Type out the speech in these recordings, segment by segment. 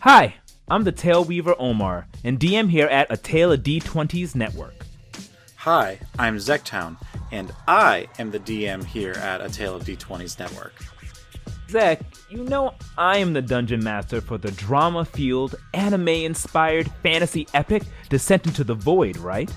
Hi, I'm the Tale Weaver Omar, and DM here at A Tale of D20's Network. Hi, I'm Zektown, and I am the DM here at A Tale of D20's Network. Zek, you know I am the Dungeon Master for the drama-fueled, anime-inspired fantasy epic Descent into the Void, right?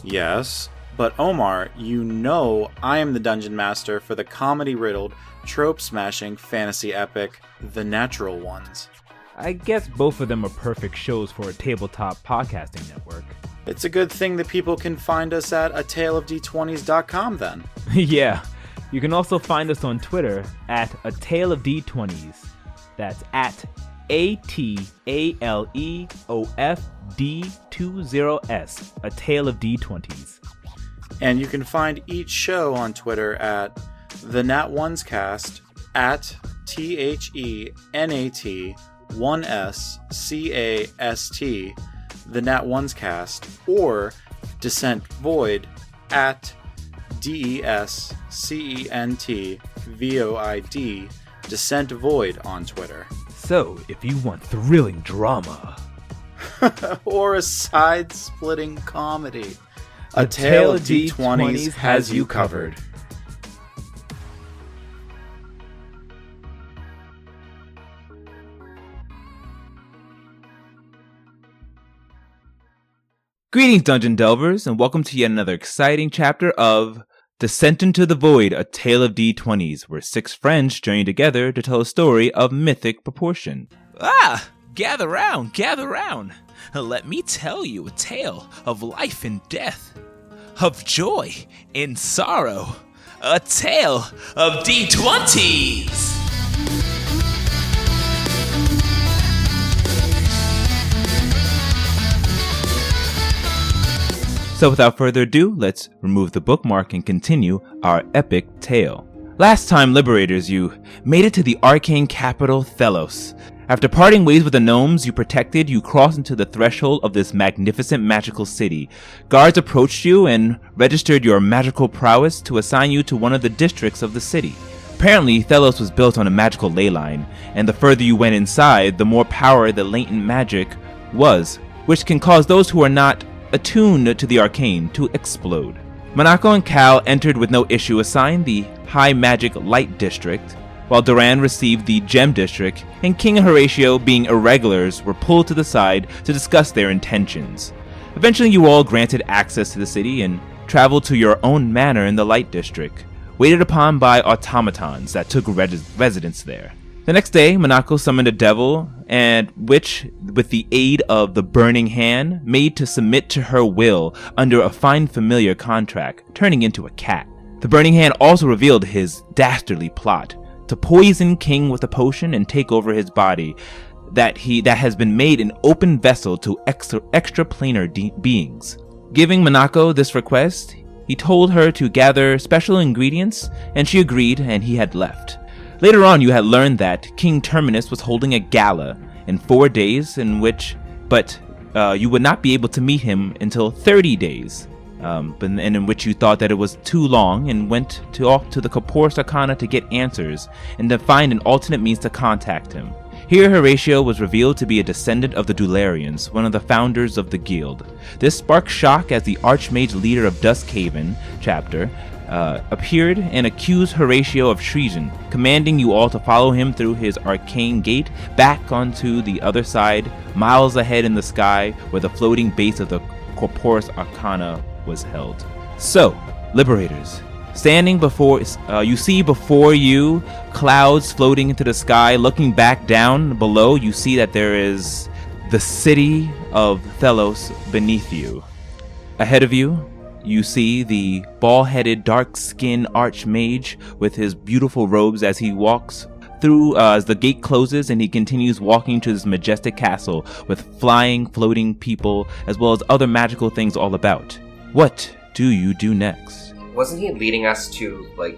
Yes, but Omar, you know I am the Dungeon Master for the comedy-riddled, trope-smashing fantasy epic The Natural Ones. I guess both of them are perfect shows for a tabletop podcasting network. It's a good thing that people can find us at ataleofd20s.com then. Yeah, you can also find us on Twitter at A Tale of D20s. That's at ATALEOFD20S, A Tale of D20s. And you can find each show on Twitter at The Nat Ones Cast, at THENAT1SCAST, The Nat Ones Cast, or Descent Void at DESCENTVOID, Descent Void on Twitter. So, if you want thrilling drama, or a side-splitting comedy, A Tale of D20s has you covered. Greetings, Dungeon Delvers, and welcome to yet another exciting chapter of Descent into the Void, A Tale of D20s, where six friends journey together to tell a story of mythic proportion. Gather round. Let me tell you a tale of life and death, of joy and sorrow, a tale of D20s! So without further ado, let's remove the bookmark and continue our epic tale. Last time, Liberators, you made it to the arcane capital, Thelos. After parting ways with the gnomes you protected, you crossed into the threshold of this magnificent magical city. Guards approached you and registered your magical prowess to assign you to one of the districts of the city. Apparently, Thelos was built on a magical ley line, and the further you went inside, the more power the latent magic was, which can cause those who are not attuned to the arcane to explode. Monaco and Cal entered with no issue, assigned the High Magic Light District, while Duran received the Gem District, and King and Horatio, being irregulars, were pulled to the side to discuss their intentions. Eventually you all granted access to the city and traveled to your own manor in the Light District, waited upon by automatons that took residence there. The next day, Monaco summoned a devil, and which, with the aid of the Burning Hand, made to submit to her will under a fine familiar contract, turning into a cat. The Burning Hand also revealed his dastardly plot to poison King with a potion and take over his body that has been made an open vessel to extraplanar beings. Giving Monaco this request, he told her to gather special ingredients, and she agreed, and he had left. Later on, you had learned that King Terminus was holding a gala in 4 days, but you would not be able to meet him until 30 days, and in which you thought that it was too long, and went off to the Corporis Arcana to get answers and to find an alternate means to contact him. Here, Horatio was revealed to be a descendant of the Dularians, one of the founders of the guild. This sparked shock as the Archmage leader of Duskhaven chapter appeared and accused Horatio of treason, commanding you all to follow him through his arcane gate back onto the other side, miles ahead in the sky where the floating base of the Corporis Arcana was held. So, Liberators, standing before, you see before you clouds floating into the sky. Looking back down below, you see that there is the city of Thelos beneath you. Ahead of you, you see the bald-headed, dark-skinned archmage with his beautiful robes as he walks through as the gate closes, and he continues walking to this majestic castle with flying, floating people, as well as other magical things all about. What do you do next? Wasn't he leading us to a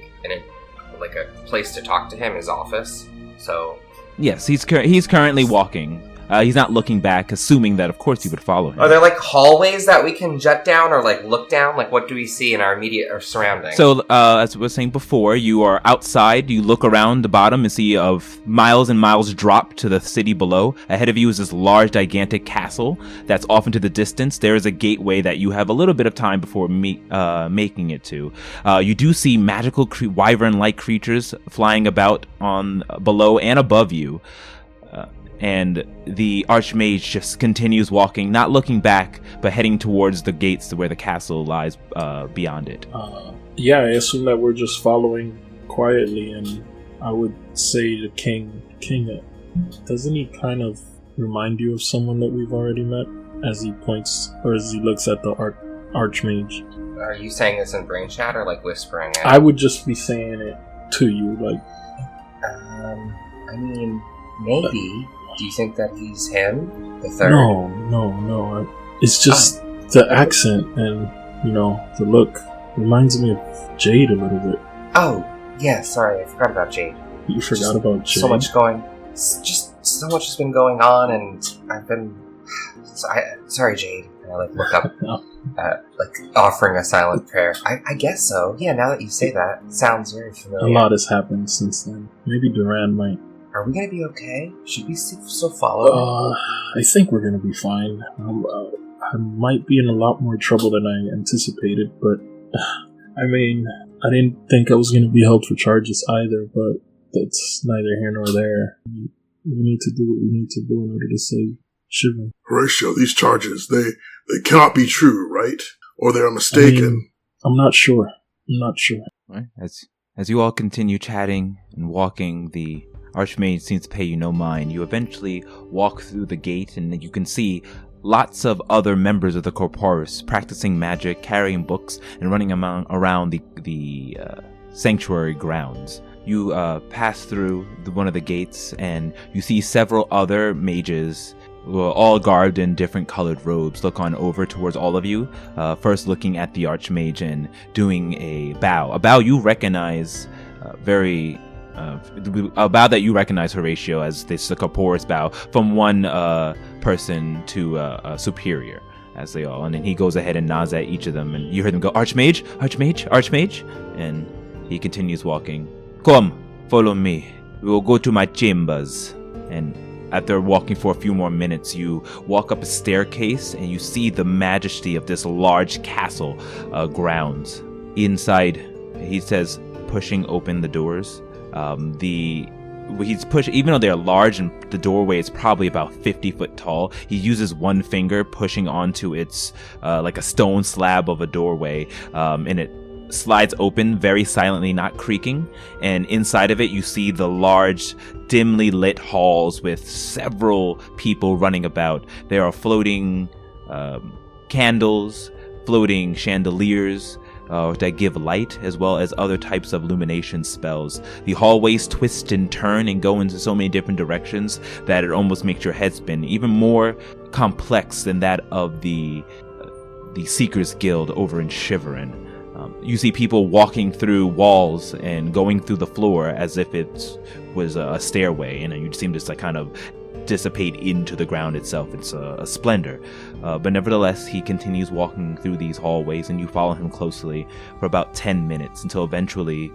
place to talk to him, his office? So yes, he's currently walking. He's not looking back, assuming that, of course, you would follow him. Are there, like, hallways that we can jut down or, like, look down? Like, what do we see in our immediate or surroundings? So, as I was saying before, you are outside. You look around the bottom and see miles and miles drop to the city below. Ahead of you is this large, gigantic castle that's off into the distance. There is a gateway that you have a little bit of time before making it to. You do see magical wyvern-like creatures flying about on below and above you. And the Archmage just continues walking, not looking back, but heading towards the gates to where the castle lies beyond it. Yeah, I assume that we're just following quietly, and I would say to King, doesn't he kind of remind you of someone that we've already met? As he points, or as he looks at the Archmage. Are you saying this in brain chat or, like, whispering it? I would just be saying it to you, like... I mean, maybe... Do you think that he's him? The third? No. It's just the accent and, the look. Reminds me of Jade a little bit. Oh, yeah, sorry, I forgot about Jade. You forgot about Jade? So much so much has been going on, and I've been... sorry, Jade. And I, look up, offering a silent prayer. I guess so. Yeah, now that you say that, it sounds very familiar. A lot has happened since then. Maybe Duran might... Are we gonna be okay? Should we still follow? I think we're gonna be fine. I might be in a lot more trouble than I anticipated, but I mean, I didn't think I was gonna be held for charges either, but that's neither here nor there. We need to do what we need to do in order to save Shivan. Horatio, these charges, they cannot be true, right? Or they're mistaken. I'm not sure. Right. As you all continue chatting and walking, the Archmage seems to pay you no mind. You eventually walk through the gate, and you can see lots of other members of the Corporis practicing magic, carrying books, and running around the sanctuary grounds. You pass through one of the gates, and you see several other mages, all garbed in different colored robes, look on over towards all of you, first looking at the Archmage and doing a bow. A bow you recognize a bow that you recognize, Horatio, as this Corporis bow from one person to a superior, as they all. And then he goes ahead and nods at each of them, and you hear them go, Archmage, Archmage, Archmage. And he continues walking. Come, follow me. We will go to my chambers. And after walking for a few more minutes, you walk up a staircase, and you see the majesty of this large castle grounds. Inside, he says, pushing open the doors. He's pushing, even though they're large and the doorway is probably about 50 foot tall, he uses one finger pushing onto its like a stone slab of a doorway, and it slides open very silently, not creaking. And inside of it, you see the large, dimly lit halls with several people running about. There are floating candles, floating chandeliers, that give light, as well as other types of illumination spells. The hallways twist and turn and go into so many different directions that it almost makes your head spin. Even more complex than that of the Seekers Guild over in Shiverin. You see people walking through walls and going through the floor as if it was a stairway, and you seem to kind of dissipate into the ground itself. It's a splendor. But nevertheless, he continues walking through these hallways, and you follow him closely for about 10 minutes until eventually,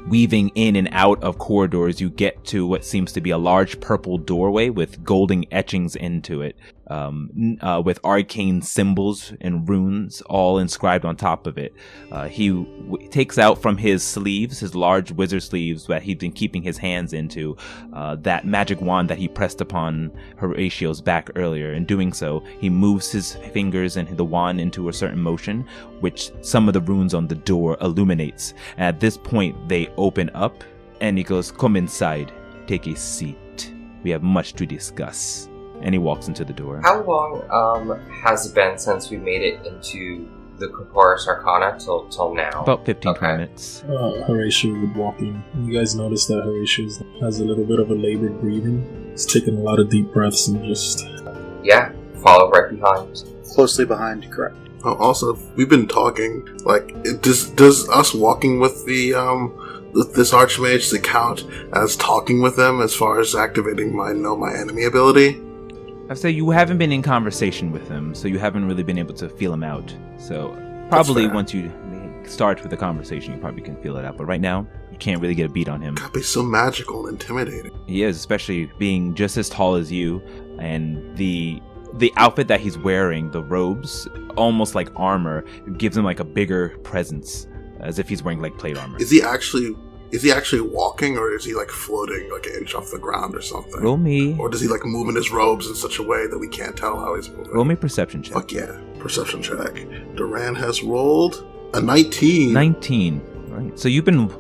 weaving in and out of corridors, you get to what seems to be a large purple doorway with golden etchings into it, with arcane symbols and runes all inscribed on top of it. He takes out from his sleeves, his large wizard sleeves that he'd been keeping his hands into, that magic wand that he pressed upon Horatio's back earlier. In doing so, he moves his fingers and the wand into a certain motion, which some of the runes on the door illuminates. And at this point, they open up, and he goes, "Come inside, take a seat. We have much to discuss." And he walks into the door. How long has it been since we made it into the Corporis Arcana till now? About 15 minutes. Horatio would walk in. You guys notice that Horatio has a little bit of a labored breathing. He's taking a lot of deep breaths and just... Yeah, follow right behind. Closely behind, correct. Also, we've been talking, does us walking with this Archmage count as talking with them as far as activating my Know My Enemy ability? I say you haven't been in conversation with him, so you haven't really been able to feel him out. So probably once you start with the conversation, you probably can feel it out. But right now, you can't really get a beat on him. God, he's so magical and intimidating. He is, especially being just as tall as you, and the outfit that he's wearing, the robes, almost like armor, gives him like a bigger presence, as if he's wearing like plate armor. Is he actually walking, or is he like floating like an inch off the ground or something? Roll me. Or does he like move in his robes in such a way that we can't tell how he's moving? Roll me perception check. Fuck yeah. Perception check. Duran has rolled a 19. 19. Right. So you've been,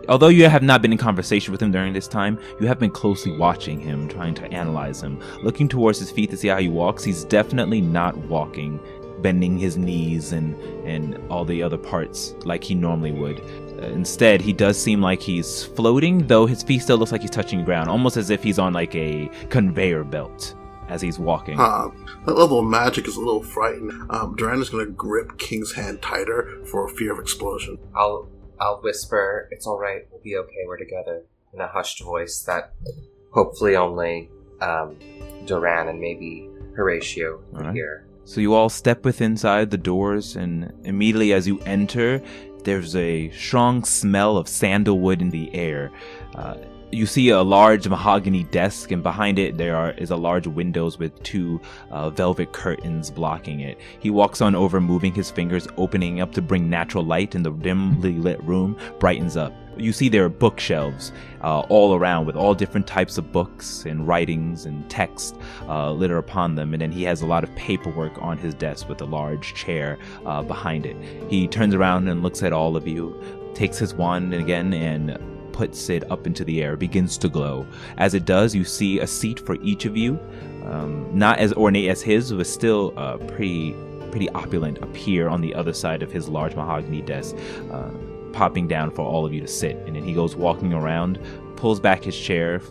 although you have not been in conversation with him during this time, you have been closely watching him, trying to analyze him, looking towards his feet to see how he walks. He's definitely not walking, bending his knees and all the other parts like he normally would. Instead, he does seem like he's floating, though his feet still looks like he's touching ground, almost as if he's on like a conveyor belt as he's walking. That level of magic is a little frightening. Duran is going to grip King's hand tighter for fear of explosion. I'll whisper, "It's all right. We'll be okay. We're together," in a hushed voice that hopefully only Duran and maybe Horatio can hear. So you all step inside the doors, and immediately as you enter, there's a strong smell of sandalwood in the air. You see a large mahogany desk, and behind it is a large windows with two velvet curtains blocking it. He walks on over, moving his fingers, opening up to bring natural light, and the dimly lit room brightens up. You see there are bookshelves all around with all different types of books and writings and text litter upon them, and then he has a lot of paperwork on his desk with a large chair behind it. He turns around and looks at all of you, takes his wand again and puts it up into the air, begins to glow. As it does, you see a seat for each of you, not as ornate as his, but still pretty opulent, appear on the other side of his large mahogany desk, popping down for all of you to sit. And then he goes walking around, pulls back his chair,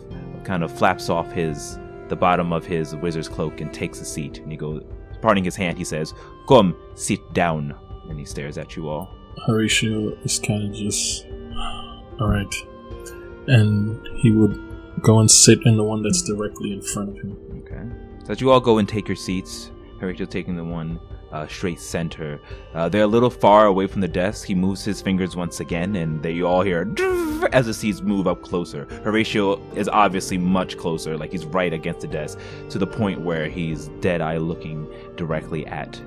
kind of flaps off the bottom of his wizard's cloak and takes a seat. And he goes, parting his hand, he says, "Come, sit down." And he stares at you all. Horatio is kind of just, alright. And he would go and sit in the one that's directly in front of him. Okay. So as you all go and take your seats, Horatio taking the one straight center. They're a little far away from the desk. He moves his fingers once again, and you all hear as the seats move up closer. Horatio is obviously much closer, like he's right against the desk, to the point where he's dead-eye looking directly at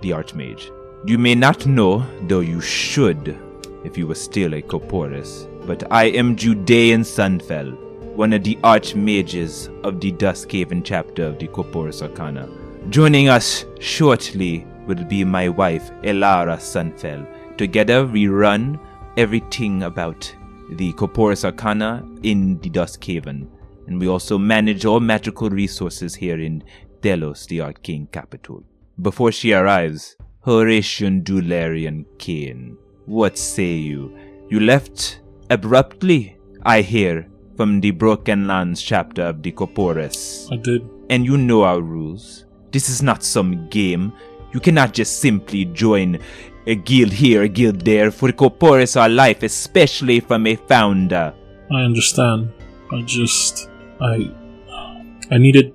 the Archmage. You may not know, though you should, if you were still a Corporis, but I am Judean Sunfell, one of the Archmages of the Duskhaven chapter of the Corporis Arcana. Joining us shortly will be my wife, Elara Sunfell. Together we run everything about the Corporis Arcana in the Duskhaven, and we also manage all magical resources here in Delos, the Arcane capital. Before she arrives, Horatian Dularian Kane, what say you? You left abruptly, I hear, from the Broken Lands chapter of the Corporis. I did. And you know our rules. This is not some game. You cannot just simply join a guild here, a guild there, for the Corporis are life, especially from a founder. I understand. I needed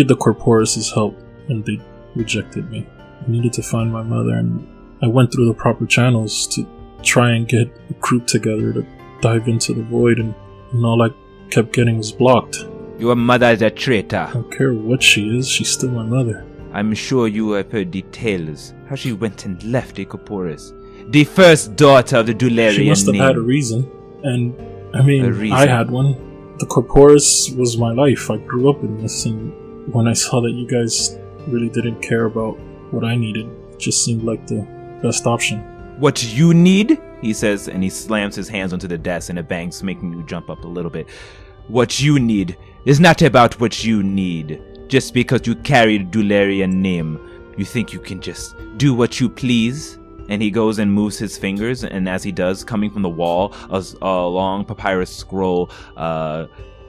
the Corporis' help, and they rejected me. I needed to find my mother, and I went through the proper channels to try and get a group together to dive into the void, and all I kept getting was blocked. Your mother is a traitor. I don't care what she is, she's still my mother. I'm sure you have heard the tales, how she went and left the Corporis. The first daughter of the Dularian She must have name. had a reason, and I mean, A reason. I had one. The Corporis was my life. I grew up in this, and when I saw that you guys really didn't care about what I needed, it just seemed like the best option. What you need? He says, and he slams his hands onto the desk and it bangs, making you jump up a little bit. What you need is not about what you need. Just because you carry the Dularian name, you think you can just do what you please? And he goes and moves his fingers, and as he does, coming from the wall, a long papyrus scroll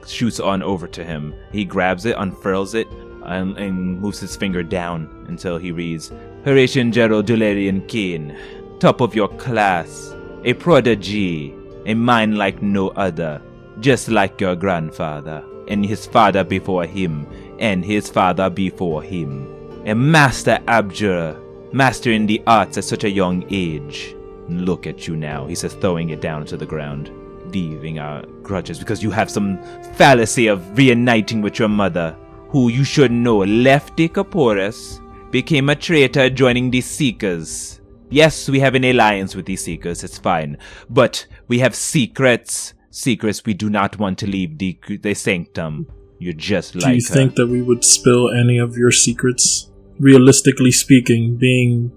shoots on over to him. He grabs it, unfurls it, and moves his finger down until he reads, Horatian Gerald Dularian Kane, top of your class, a prodigy, a mind like no other, just like your grandfather, and his father before him, and his father before him. A master abjurer, mastering the arts at such a young age. Look at you now, he says, throwing it down to the ground. Leaving our grudges because you have some fallacy of reuniting with your mother, who you should know left the Corporis, became a traitor joining the Seekers. Yes, we have an alliance with the Seekers, it's fine, but we have secrets. Secrets we do not want to leave the sanctum. You're just like her. Do you think that we would spill any of your secrets? Realistically speaking, being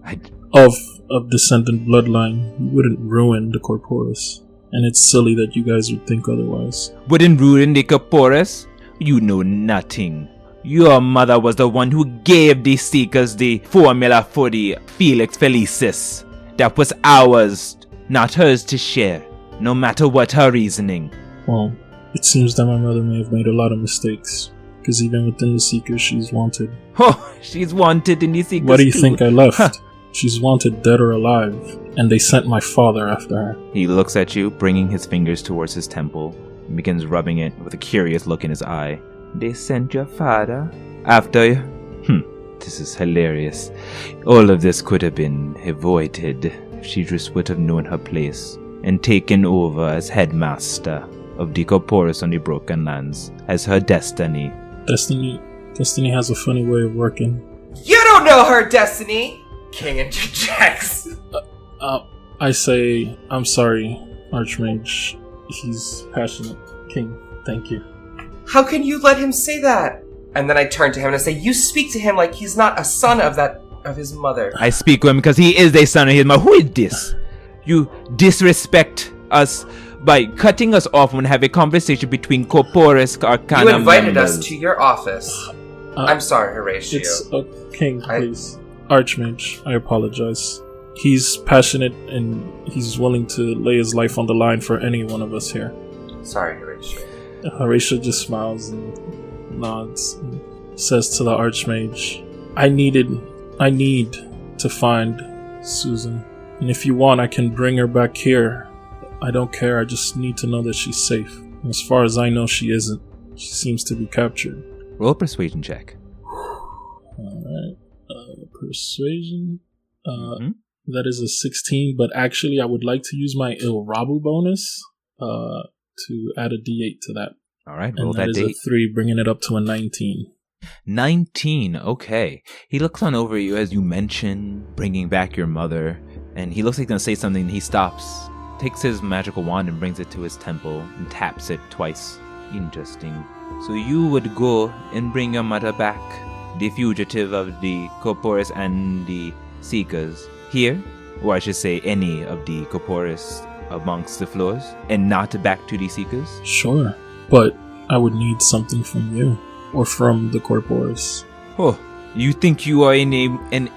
of descendant bloodline, we wouldn't ruin the Corporis. And it's silly that you guys would think otherwise. Wouldn't ruin the Corporis? You know nothing. Your mother was the one who gave the Seekers the formula for the Felix Felicis. That was ours, not hers to share, no matter what her reasoning. Well, it seems that my mother may have made a lot of mistakes. Because even within the Seekers, she's wanted. Oh, she's wanted in the Seekers. Why do you think I left? She's wanted dead or alive. And they sent my father after her. He looks at you, bringing his fingers towards his temple, and begins rubbing it with a curious look in his eye. They sent your father after you? This is hilarious. All of this could have been avoided if she just would have known her place and taken over as headmaster of the Corporis on the Broken Lands as her destiny. Destiny has a funny way of working. You don't know her destiny! King interjects. I say, I'm sorry, Archmage. He's passionate. King, thank you. How can you let him say that? And then I turn to him and I say, you speak to him like he's not a son of his mother. I speak to him because he is a son of his mother. Who is this? You disrespect us by cutting us off when we have a conversation between Corporis Arcana You invited members. us to your office. I'm sorry, Horatio. It's King, please. Archmage, I apologize. He's passionate and he's willing to lay his life on the line for any one of us here. Sorry, Horatio. Horatio just smiles and nods and says to the Archmage, I need to find Susan. And if you want, I can bring her back here. I don't care, I just need to know that she's safe. As far as I know, she isn't. She seems to be captured. Roll a persuasion check. Alright. Persuasion. That is a 16, but actually I would like to use my Ilrabu bonus to add a d8 to that. Alright, roll and that that is d8. a 3, bringing it up to a 19. 19, okay. He looks on over you as you mention bringing back your mother, and he looks like he's gonna say something. He stops, takes his magical wand and brings it to his temple and taps it twice. Interesting. So you would go and bring your mother back, the fugitive of the Corporis and the Seekers, here, or I should say any of the Corporis amongst the floors, and not back to the Seekers? Sure, but I would need something from you, or from the Corporis. Oh, you think you are in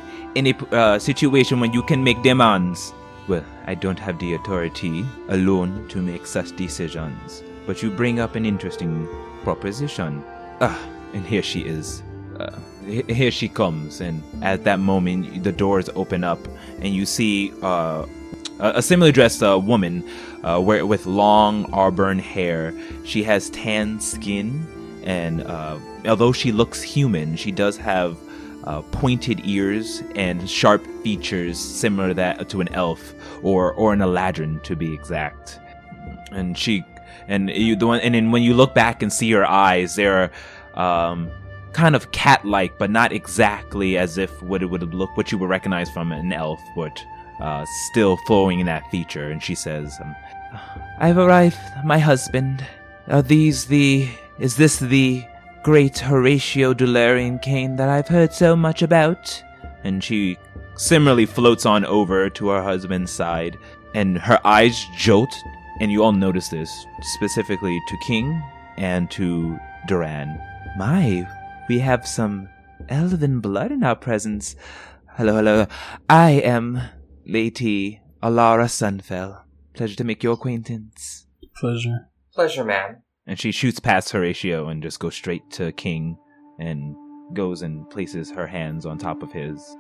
a situation when you can make demands? Well, I don't have the authority alone to make such decisions, but you bring up an interesting proposition. And here she is. Here she comes, and at that moment, the doors open up, and you see a similarly dressed woman with long auburn hair. She has tan skin, and although she looks human, she does have pointed ears and sharp features similar to an elf or an Aladdin, to be exact. And when you look back and see her eyes, they're kind of cat-like, but not exactly as if what you would recognize from an elf, but still flowing in that feature. And she says, "I've arrived, my husband. Is this the great Horatio Dularian Kane that I've heard so much about?" And she similarly floats on over to her husband's side, and her eyes jolt, and you all notice this, specifically to King and to Duran. My, we have some elven blood in our presence. Hello. I am Lady Alara Sunfell. Pleasure to make your acquaintance. Pleasure, ma'am. And she shoots past Horatio and just goes straight to King and goes and places her hands on top of his.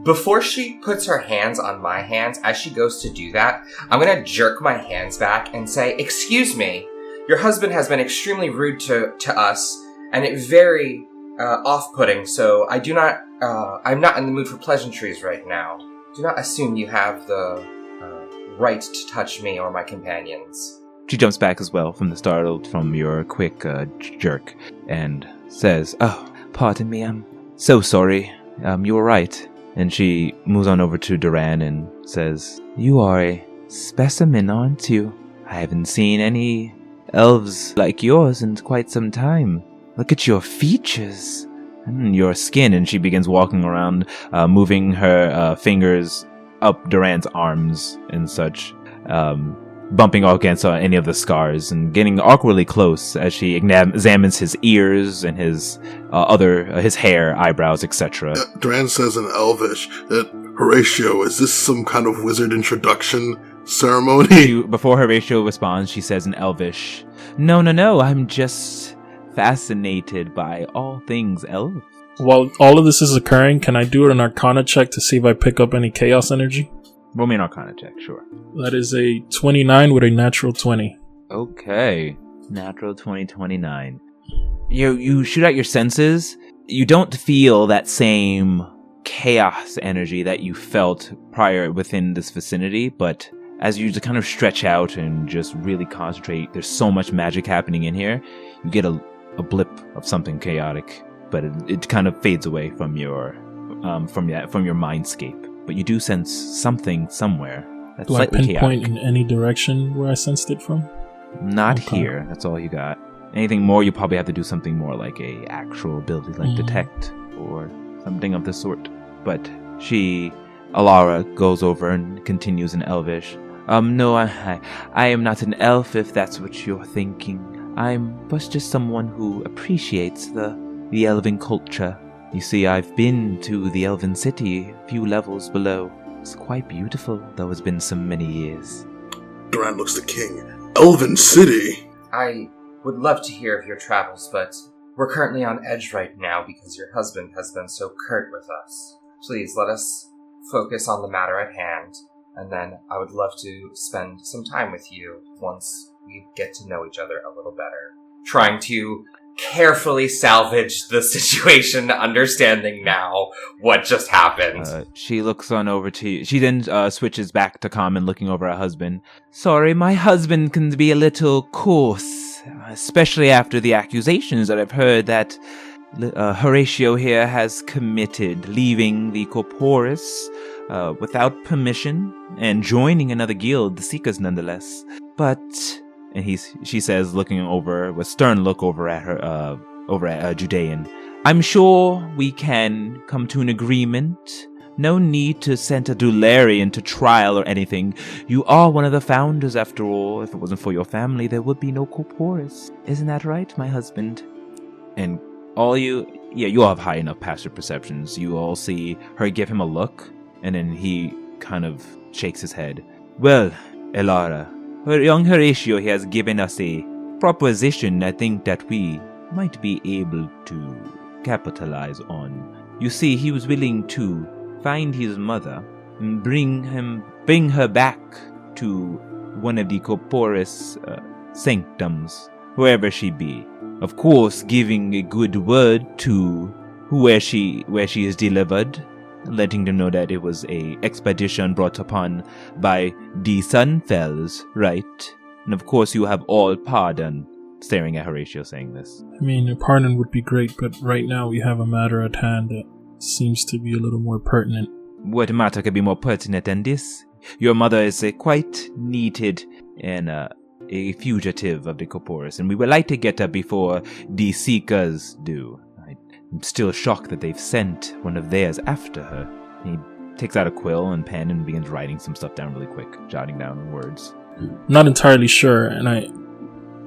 Before she puts her hands on my hands, as she goes to do that, I'm going to jerk my hands back and say, "Excuse me, your husband has been extremely rude to us, and it very off-putting, so I do not, I'm not in the mood for pleasantries right now. Do not assume you have the right to touch me or my companions. She jumps back as well from your quick jerk and says, "Oh, pardon me, I'm so sorry. You were right." And she moves on over to Duran and says, "You are a specimen, aren't you? I haven't seen any elves like yours in quite some time. Look at your features and your skin." And she begins walking around, moving her fingers up Duran's arms and such, bumping against any of the scars and getting awkwardly close as she examines his ears and his his hair, eyebrows, etc. Duran says in Elvish that, "Horatio, is this some kind of wizard introduction ceremony?" Before Horatio responds, she says in Elvish, No, I'm just fascinated by all things elf." While all of this is occurring, can I do an Arcana check to see if I pick up any chaos energy? Roll me an Arcana check, sure. That is a 29 with a natural 20. Okay. Natural 29. You shoot out your senses. You don't feel that same chaos energy that you felt prior within this vicinity, but as you just kind of stretch out and just really concentrate, there's so much magic happening in here, you get a blip of something chaotic, but it kind of fades away from your mindscape. But you do sense something somewhere that's Do I slightly pinpoint chaotic. in any direction where I sensed it from? Not Okay. here. That's all you got. Anything more, you probably have to do something more like a actual ability, like detect or something of the sort. But Alara goes over and continues in Elvish. No, I am not an elf, if that's what you're thinking. I'm but just someone who appreciates the elven culture. You see, I've been to the Elven City, a few levels below. It's quite beautiful, though it's been so many years. Duran looks to King. "Elven City?" I would love to hear of your travels, but we're currently on edge right now because your husband has been so curt with us. Please let us focus on the matter at hand, and then I would love to spend some time with you once we get to know each other a little better. Trying to carefully salvage the situation, understanding now what just happened. She looks on over to you. She then switches back to Common, looking over at husband. Sorry, my husband can be a little coarse, especially after the accusations that I've heard that Horatio here has committed, leaving the Corporis without permission and joining another guild, the Seekers nonetheless. But... And she says, looking over with stern look over at Judean, I'm sure we can come to an agreement. No need to send a Dularian to trial or anything. You are one of the founders, after all. If it wasn't for your family, there would be no Corporis. Isn't that right, my husband? And you all have high enough passive perceptions. You all see her give him a look, and then he kind of shakes his head. Well, Elara, young Horatio has given us a proposition I think that we might be able to capitalize on. You see, he was willing to find his mother and bring her back to one of the Corporis sanctums, wherever she be. Of course, giving a good word to where she is delivered, letting them know that it was a expedition brought upon by the Sunfells, right? And of course you have all pardon. Staring at Horatio saying this. I mean, a pardon would be great, but right now we have a matter at hand that seems to be a little more pertinent. What matter could be more pertinent than this? Your mother is quite needed and a fugitive of the Corporis, and we would like to get her before the Seekers do. I'm still shocked that they've sent one of theirs after her. He takes out a quill and pen and begins writing some stuff down really quick, jotting down words. I'm not entirely sure, and I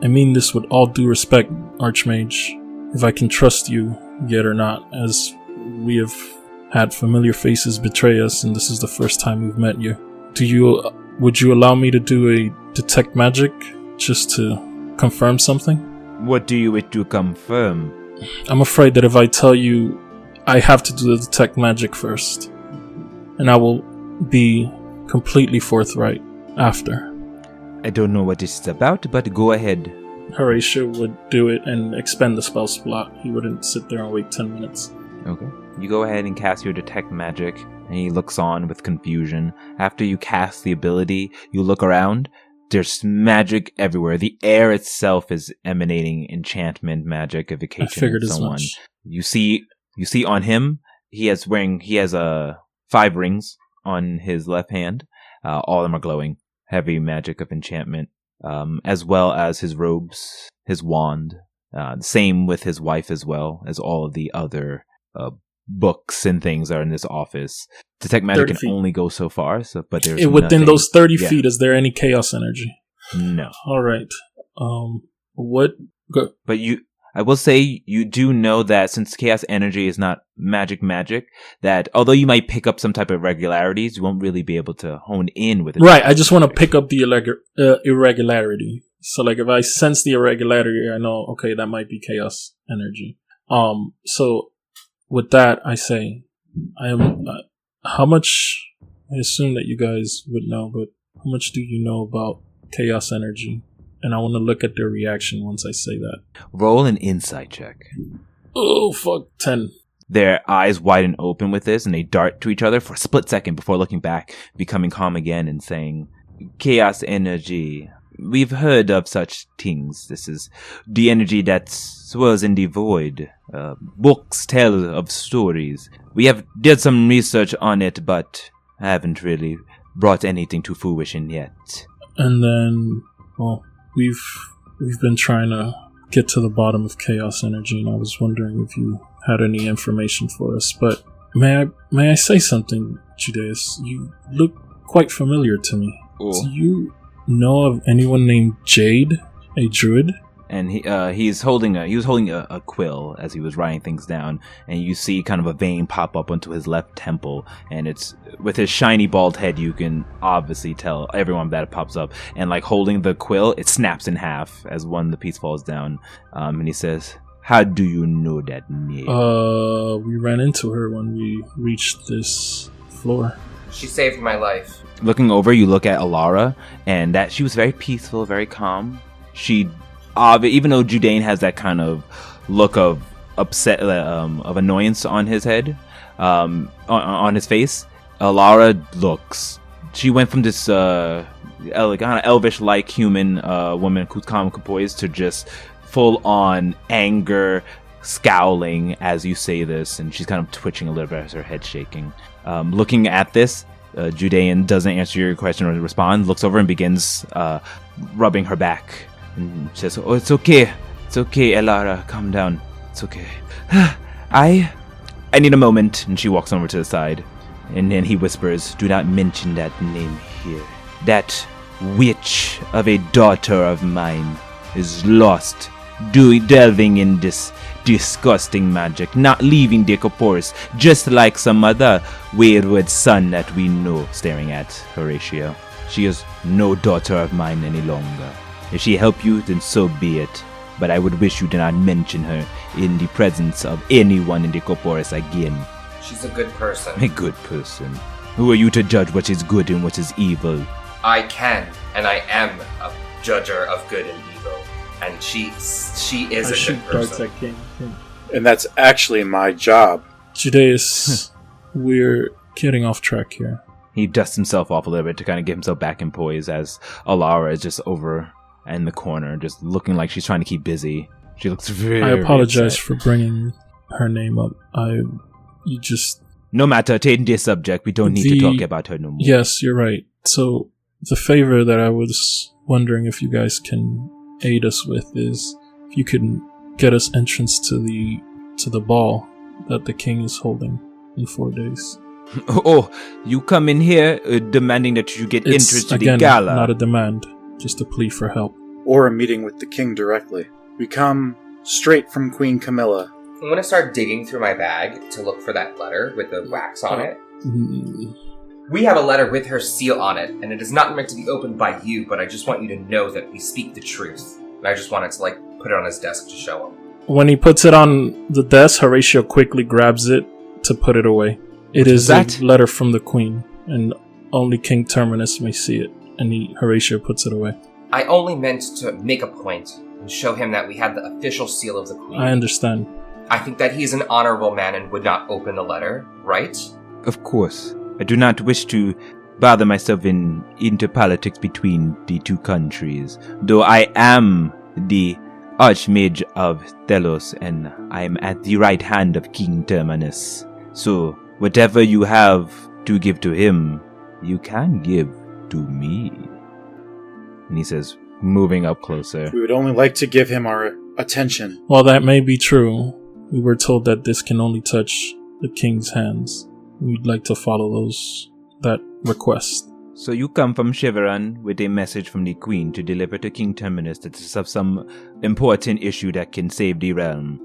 mean this with all due respect, Archmage, if I can trust you yet or not, as we have had familiar faces betray us, and this is the first time we've met you. Would you allow me to do a detect magic just to confirm something? What do you wish to confirm? I'm afraid that if I tell you, I have to do the detect magic first, and I will be completely forthright after. I don't know what this is about, but go ahead. Horatio would do it and expend the spell slot. He wouldn't sit there and wait 10 minutes. Okay. You go ahead and cast your detect magic, and he looks on with confusion. After you cast the ability, you look around. There's magic everywhere. The air itself is emanating enchantment magic evocation. I figured of as someone. much. You see on him, he has 5 rings on his left hand. All of them are glowing. Heavy magic of enchantment. As well as his robes, his wand. Same with his wife as well as all of the other books and things that are in this office. Detect magic can only go so far, but there's within those 30 feet, is there any chaos energy? No. All right. But I will say you do know that since chaos energy is not magic, that although you might pick up some type of irregularities, you won't really be able to hone in with it. Right. I just want to pick up the irregularity. So, like, if I sense the irregularity, I know, okay, that might be chaos energy. So with that, I say, how much? I assume that you guys would know, but how much do you know about chaos energy? And I want to look at their reaction once I say that. Roll an insight check. Oh, fuck, 10. Their eyes widen open with this, and they dart to each other for a split second before looking back, becoming calm again and saying, chaos energy. We've heard of such things. This is the energy that swirls in the void. Books tell of stories. We have did some research on it, but haven't really brought anything to fruition yet. And then, well, we've been trying to get to the bottom of chaos energy, and I was wondering if you had any information for us. But may I say something, Judeus? You look quite familiar to me. Oh. Do you know of anyone named Jade, a druid? And he was holding a quill as he was writing things down, and you see kind of a vein pop up onto his left temple, and it's with his shiny bald head. You can obviously tell everyone that it pops up, and like holding the quill, it snaps in half as the piece falls down. And he says, "How do you know that name?" We ran into her when we reached this floor. She saved my life. Looking over, you look at Alara, and that she was very peaceful, very calm. She, even though Judain has that kind of look of upset, of annoyance on his head, on his face, Alara looks. She went from this kind of elvish-like human woman who's calm and composed to just full-on anger, scowling as you say this, and she's kind of twitching a little bit as her head's shaking. Looking at this, Judean doesn't answer your question or respond, looks over and begins rubbing her back. And says, "Oh, it's okay. It's okay, Elara. Calm down. It's okay. I need a moment." And she walks over to the side. And then he whispers, "Do not mention that name here. That witch of a daughter of mine is lost, delving in this disgusting magic, not leaving the Corporis, just like some other wayward son that we know." Staring at Horatio. "She is no daughter of mine any longer. If she help you, then so be it. But I would wish you did not mention her in the presence of anyone in the Corporis again." She's a good person. A good person? Who are you to judge what is good and what is evil? I can, and I am a judger of good and evil. And she is a good person. And that's actually my job. Judeus, we're getting off track here. He dusts himself off a little bit to kind of get himself back in poise as Alara is just over in the corner, just looking like she's trying to keep busy. She looks very I apologize upset. for bringing her name up. No matter, change the subject. We don't need to talk about her no more. Yes, you're right. So, the favor that I was wondering if you guys can aid us with is if you can get us entrance to the ball that the king is holding in 4 days. Oh, you come in here demanding that you get entrance to the gala. Not a demand, just a plea for help. Or a meeting with the king directly. We come straight from Queen Camilla. I'm going to start digging through my bag to look for that letter with the wax on it. We have a letter with her seal on it, and it is not meant to be opened by you, but I just want you to know that we speak the truth. And I just wanted to, put it on his desk to show him. When he puts it on the desk, Horatio quickly grabs it to put it away. It is a letter from the queen, and only King Terminus may see it, and Horatio puts it away. I only meant to make a point and show him that we have the official seal of the Queen. I understand. I think that he's an honorable man and would not open the letter, right? Of course. I do not wish to bother myself into politics between the two countries, though I am the Archmage of Thelos, and I am at the right hand of King Terminus. So, whatever you have to give to him, you can give to me. And he says, moving up closer. We would only like to give him our attention. While that may be true, we were told that this can only touch the king's hands. We'd like to follow that request. So you come from Shiveran with a message from the Queen to deliver to King Terminus that is of some important issue that can save the realm.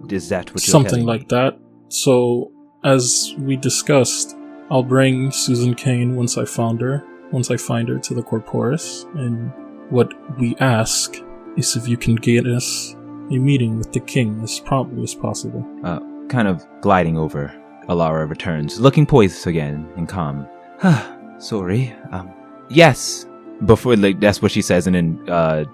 Is that what you're Something telling like me? that. So, as we discussed, I'll bring Susan Kane once I find her to the Corporis, and what we ask is if you can get us a meeting with the king as promptly as possible. Kind of gliding over, Alara returns, looking poised again and calm. Sorry. Yes. Before, that's what she says, and then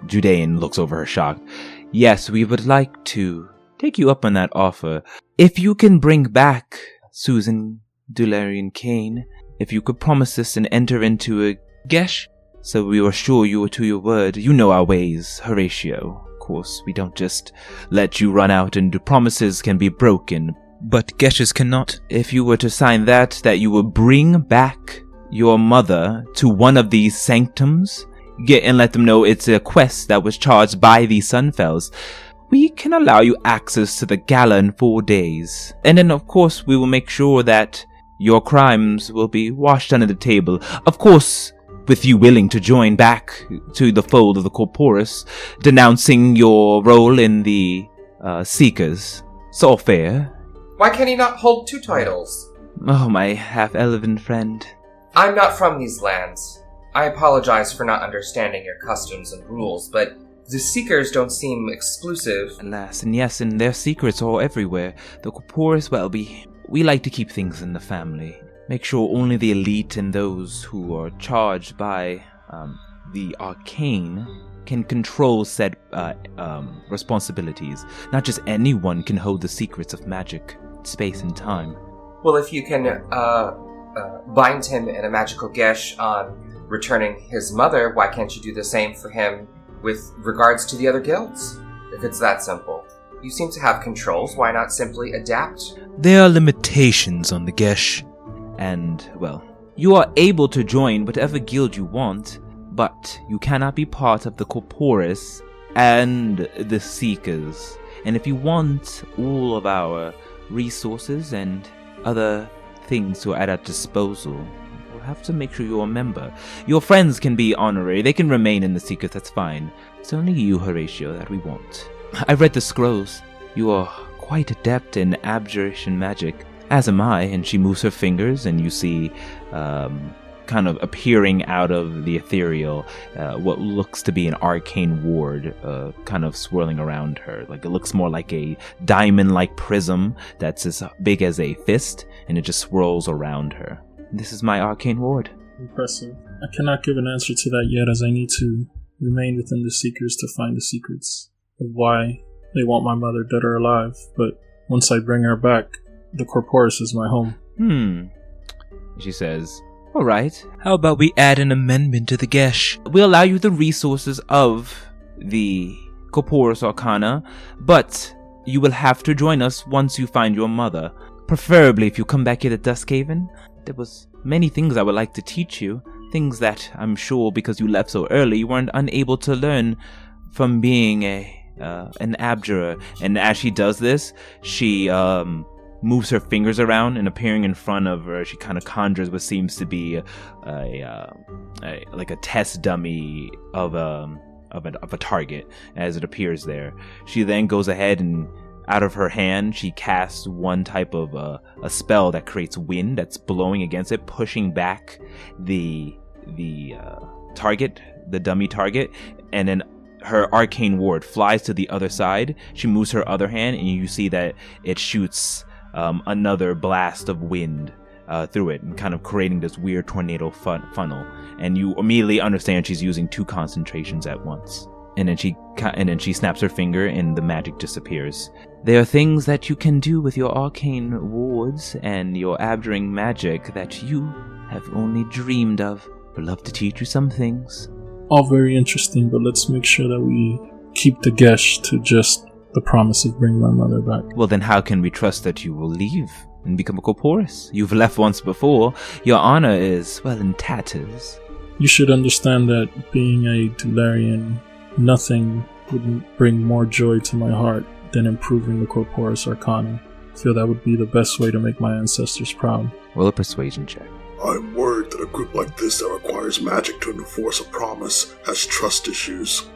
Judean looks over her shocked. Yes, we would like to take you up on that offer. If you can bring back Susan Dularian Kane, if you could promise us and enter into a gesh, so we assure you to your word. You know our ways, Horatio. Of course, we don't just let you run out, and promises can be broken, but geshes cannot. If you were to sign that you will bring back your mother to one of these sanctums, and let them know it's a quest that was charged by the Sunfells, we can allow you access to the gala in 4 days. And then, of course, we will make sure that your crimes will be washed under the table. Of course, with you willing to join back to the fold of the Corporis, denouncing your role in the Seekers. It's all fair. Why can he not hold 2 titles? Oh, my half-elven friend. I'm not from these lands. I apologize for not understanding your customs and rules, but the Seekers don't seem exclusive. Alas, and yes, and their secrets are everywhere. The Corporis, well, we like to keep things in the family. Make sure only the elite and those who are charged by the arcane can control said responsibilities. Not just anyone can hold the secrets of magic, space, and time. Well, if you can bind him in a magical gesh on returning his mother, why can't you do the same for him with regards to the other guilds? If it's that simple. You seem to have controls, why not simply adapt? There are limitations on the gesh. And, well, you are able to join whatever guild you want, but you cannot be part of the Corporis and the Seekers. And if you want all of our resources and other things to at our disposal, we'll have to make sure you're a member. Your friends can be honorary, they can remain in the Seekers, that's fine. It's only you, Horatio, that we want. I've read the scrolls. You are quite adept in abjuration magic. As am I, and she moves her fingers, and you see kind of appearing out of the ethereal what looks to be an arcane ward kind of swirling around her. Like, it looks more like a diamond-like prism that's as big as a fist, and it just swirls around her. This is my arcane ward. Impressive. I cannot give an answer to that yet, as I need to remain within the Seekers to find the secrets of why they want my mother dead or alive. But once I bring her back, the Corporis is my home. She says, alright, how about we add an amendment to the gesh? We'll allow you the resources of the Corporis Arcana, but you will have to join us once you find your mother. Preferably if you come back here to Duskhaven. There was many things I would like to teach you. Things that I'm sure because you left so early you weren't unable to learn from being an abjurer. And as she does this, she moves her fingers around, and appearing in front of her, she kind of conjures what seems to be like a test dummy of a target as it appears there. She then goes ahead and out of her hand, she casts one type of a spell that creates wind that's blowing against it, pushing back the target, the dummy target, and then her arcane ward flies to the other side. She moves her other hand, and you see that it shoots another blast of wind through it, and kind of creating this weird tornado funnel. And you immediately understand she's using 2 concentrations at once. and then she snaps her finger and the magic disappears. There are things that you can do with your arcane wards and your abjuring magic that you have only dreamed of. I'd love to teach you some things. All very interesting, but let's make sure that we keep the gesh to just the promise of bringing my mother back. Well, then how can we trust that you will leave and become a Corporis? You've left once before. Your honor is, well, in tatters. You should understand that being a Dularian, nothing would bring more joy to my heart than improving the Corporis Arcana. I feel that would be the best way to make my ancestors proud. Roll a persuasion check. I'm worried that a group like this that requires magic to enforce a promise has trust issues.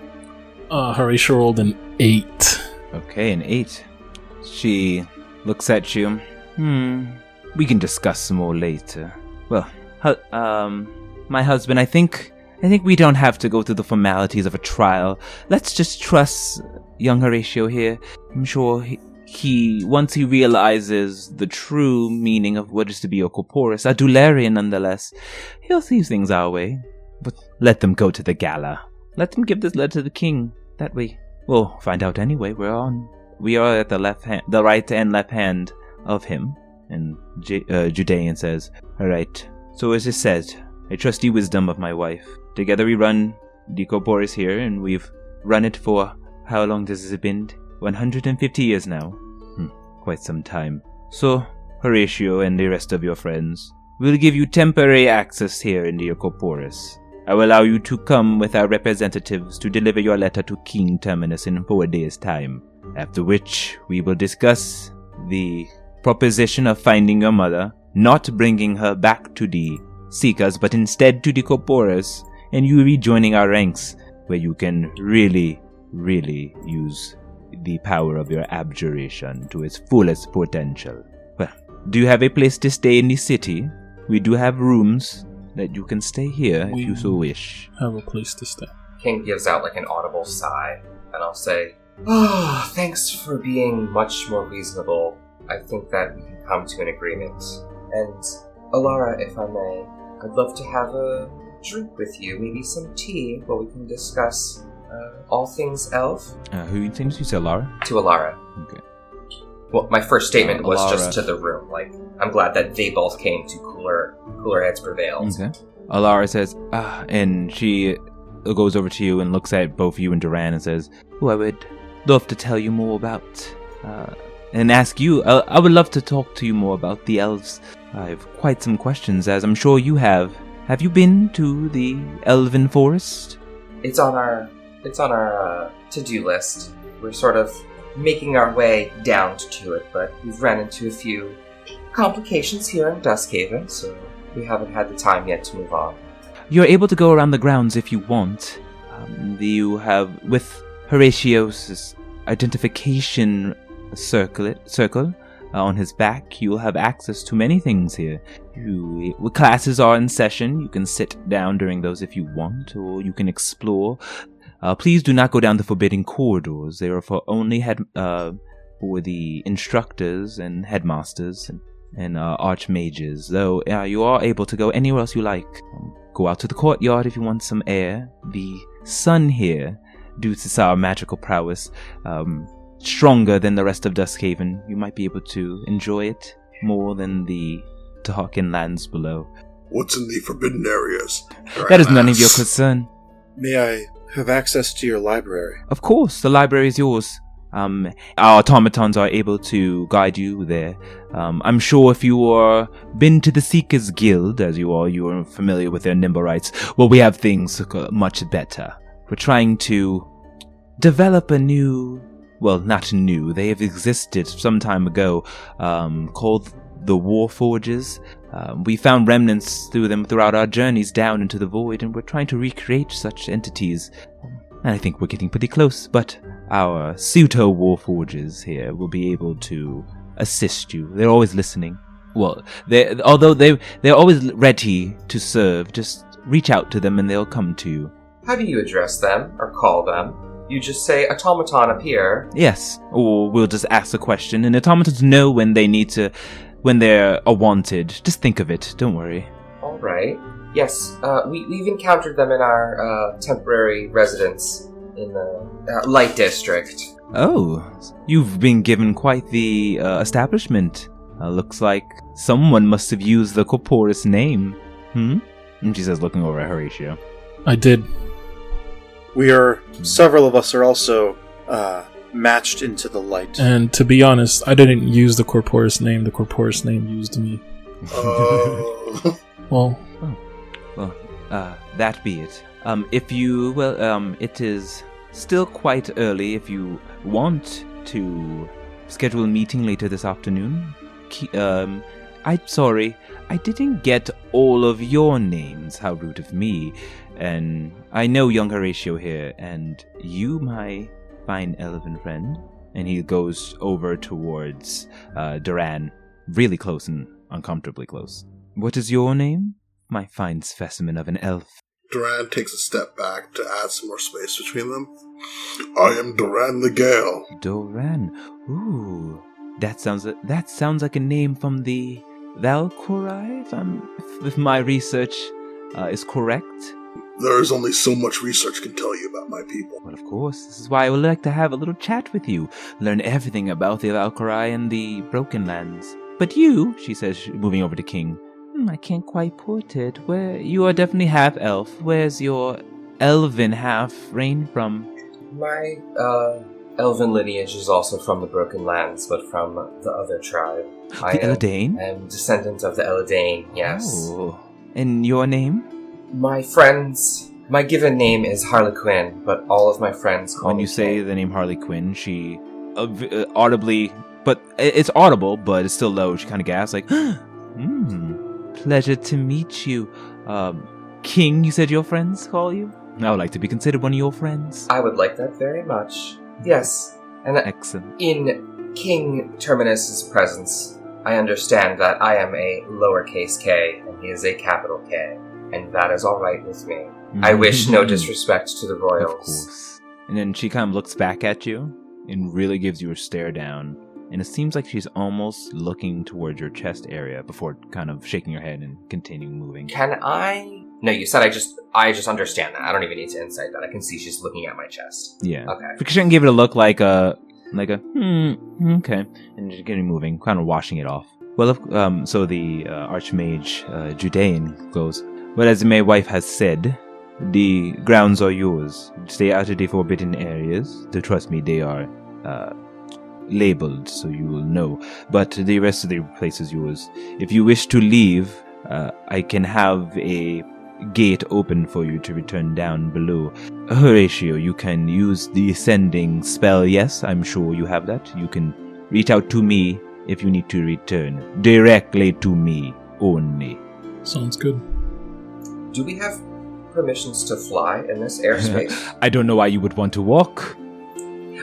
Horatio rolled an 8. Okay, an 8. She looks at you. We can discuss some more later. Well, my husband, I think we don't have to go through the formalities of a trial. Let's just trust young Horatio here. I'm sure he once he realizes the true meaning of what is to be a Corporis, a Dularian nonetheless, he'll see things our way. But let them go to the gala. Let them give this letter to the king. That way, we'll find out anyway. We are at the right and left hand of him. And Judean says, "All right. So as it said, I trust the wisdom of my wife. Together we run the Corporis here, and we've run it for how long has it been? 150 years now. Quite some time. So, Horatio and the rest of your friends, we'll give you temporary access here into your Corporis. I will allow you to come with our representatives to deliver your letter to King Terminus in 4 days' time. After which, we will discuss the proposition of finding your mother, not bringing her back to the Seekers, but instead to the Corporis, and you rejoining our ranks, where you can really, really use the power of your abjuration to its fullest potential. Well, do you have a place to stay in the city? We do have rooms that you can stay here if you so wish. Have a place to stay. King gives out like an audible sigh, and I'll say, thanks for being much more reasonable. I think that we can come to an agreement. And, Alara, if I may, I'd love to have a drink with you, maybe some tea, where we can discuss all things elf. Who thinks you say Lara? To Alara. Okay. Well, my first statement was Alara. just to the room. Like, I'm glad that they both came to cooler heads prevailed. Okay. Alara says, and she goes over to you and looks at both you and Duran and says, I would love to tell you more about, and ask you, I would love to talk to you more about the elves. I have quite some questions, as I'm sure you have. Have you been to the Elven Forest? It's on our to-do list. We're sort of making our way down to it, but we've run into a few complications here in Duskhaven, so we haven't had the time yet to move on. You're able to go around the grounds if you want. You have, with Horatio's identification circle on his back, you'll have access to many things here. Classes are in session. You can sit down during those if you want, or you can explore. Please do not go down the forbidden corridors. They are for only for the instructors and headmasters and archmages. Though you are able to go anywhere else you like. Go out to the courtyard if you want some air. The sun here, due to our magical prowess, stronger than the rest of Duskhaven. You might be able to enjoy it more than the Tahakin lands below. What's in the forbidden areas? That is none of your concern. May I have access to your library? Of course, the library is yours. Our automatons are able to guide you there. I'm sure if you are been to the Seekers Guild, as you are familiar with their nimble rights. Well, we have things much better. We're trying to develop a new, well, not new, they have existed some time ago, called the Warforges. We found remnants through them throughout our journeys down into the void, and we're trying to recreate such entities. And I think we're getting pretty close, but our pseudo Warforges here will be able to assist you. They're always listening. Well, they're always ready to serve. Just reach out to them and they'll come to you. How do you address them, or call them? You just say, automaton appear. Yes, or we'll just ask a question, and automatons know when they're wanted. Just think of it, don't worry. Alright. Yes, we've encountered them in our temporary residence in the Light District. Oh, you've been given quite the establishment. Looks like someone must have used the Corporis name. And she says, looking over at Horatio. I did. Several of us are also matched into the light. And to be honest, I didn't use the Corporis name. The Corporis name used me. Well, that be it. If you, it is still quite early. If you want to schedule a meeting later this afternoon, I'm sorry, I didn't get all of your names. How rude of me. And I know young Horatio here, and you, my fine elven friend. And he goes over towards Duran, really close and uncomfortably close. What is your name, my fine specimen of an elf? Duran takes a step back to add some more space between them. I am Duran the Gale. Duran. Ooh, that sounds like a name from the Valkyrie, if my research is correct. There is only so much research can tell you about my people. Well, of course, this is why I would like to have a little chat with you, learn everything about the Valkyrie and the Broken Lands. But you, she says, moving over to King, I can't quite put it. Where you are definitely half elf. Where's your elven half reign from? My elven lineage is also from the Broken Lands, but from the other tribe. The Eladane? I am descendant of the Eladane, yes. Oh. And your name? My given name is Harlequin, but all of my friends call me When you say the name Harley Quinn, she audibly, but it's audible, but it's still low. She kind of gasps, like, pleasure to meet you. King, you said your friends call you? I would like to be considered one of your friends. I would like that very much. Yes. And excellent. In King Terminus's presence, I understand that I am a lowercase k, and he is a capital K. And that is alright with me. I wish no disrespect to the royals. Of course. And then she kind of looks back at you and really gives you a stare down. And it seems like she's almost looking towards your chest area before kind of shaking her head and continuing moving. Can I... No, you said I just understand that. I don't even need to insight that. I can see she's looking at my chest. Yeah. Okay. Because she can give it a look like a, okay. And just getting moving, kind of washing it off. Well, so the Archmage Judean goes, well, as my wife has said, the grounds are yours. Stay out of the forbidden areas. Trust me, they are labeled, so you will know. But the rest of the place is yours. If you wish to leave, I can have a gate open for you to return down below. Horatio, you can use the sending spell. Yes, I'm sure you have that. You can reach out to me if you need to return. Directly to me only. Sounds good. Do we have permissions to fly in this airspace? I don't know why you would want to walk.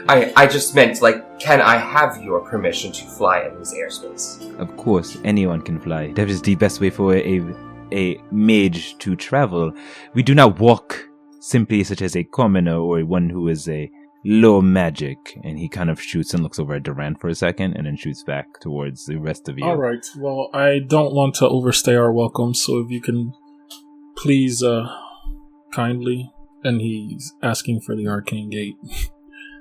I just meant, can I have your permission to fly in this airspace? Of course, anyone can fly. That is the best way for a mage to travel. We do not walk simply such as a commoner or one who is a low magic. And he kind of shoots and looks over at Duran for a second and then shoots back towards the rest of you. Alright, well, I don't want to overstay our welcome, so if you can please, kindly, and he's asking for the arcane gate.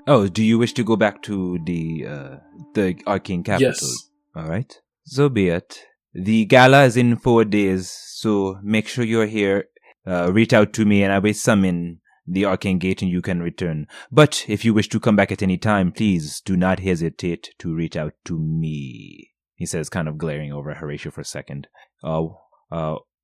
Oh, do you wish to go back to the arcane capital? Yes. Alright, so be it. The gala is in 4 days, so make sure you're here. Reach out to me and I will summon the arcane gate and you can return. But if you wish to come back at any time, please do not hesitate to reach out to me. He says, kind of glaring over at Horatio for a second.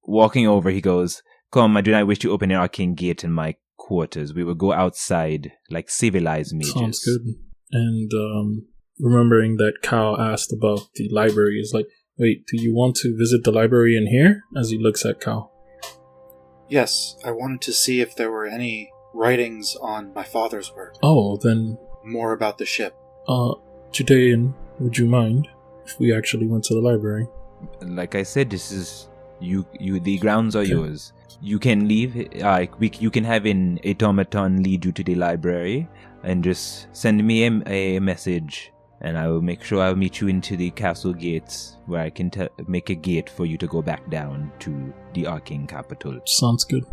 Walking over, he goes, come, I do not wish to open an arcane gate in my quarters. We will go outside like civilized mages. Sounds good. And remembering that Cal asked about the library, is like, wait, do you want to visit the library in here? As he looks at Cal. Yes, I wanted to see if there were any writings on my father's work. Oh, then... More about the ship. Judean, would you mind if we actually went to the library? Like I said, this is... You. The grounds are yours. You can leave. You can have an automaton lead you to the library, and just send me a message, and I will make sure I'll meet you into the castle gates, where I can make a gate for you to go back down to the arcane capital. Sounds good.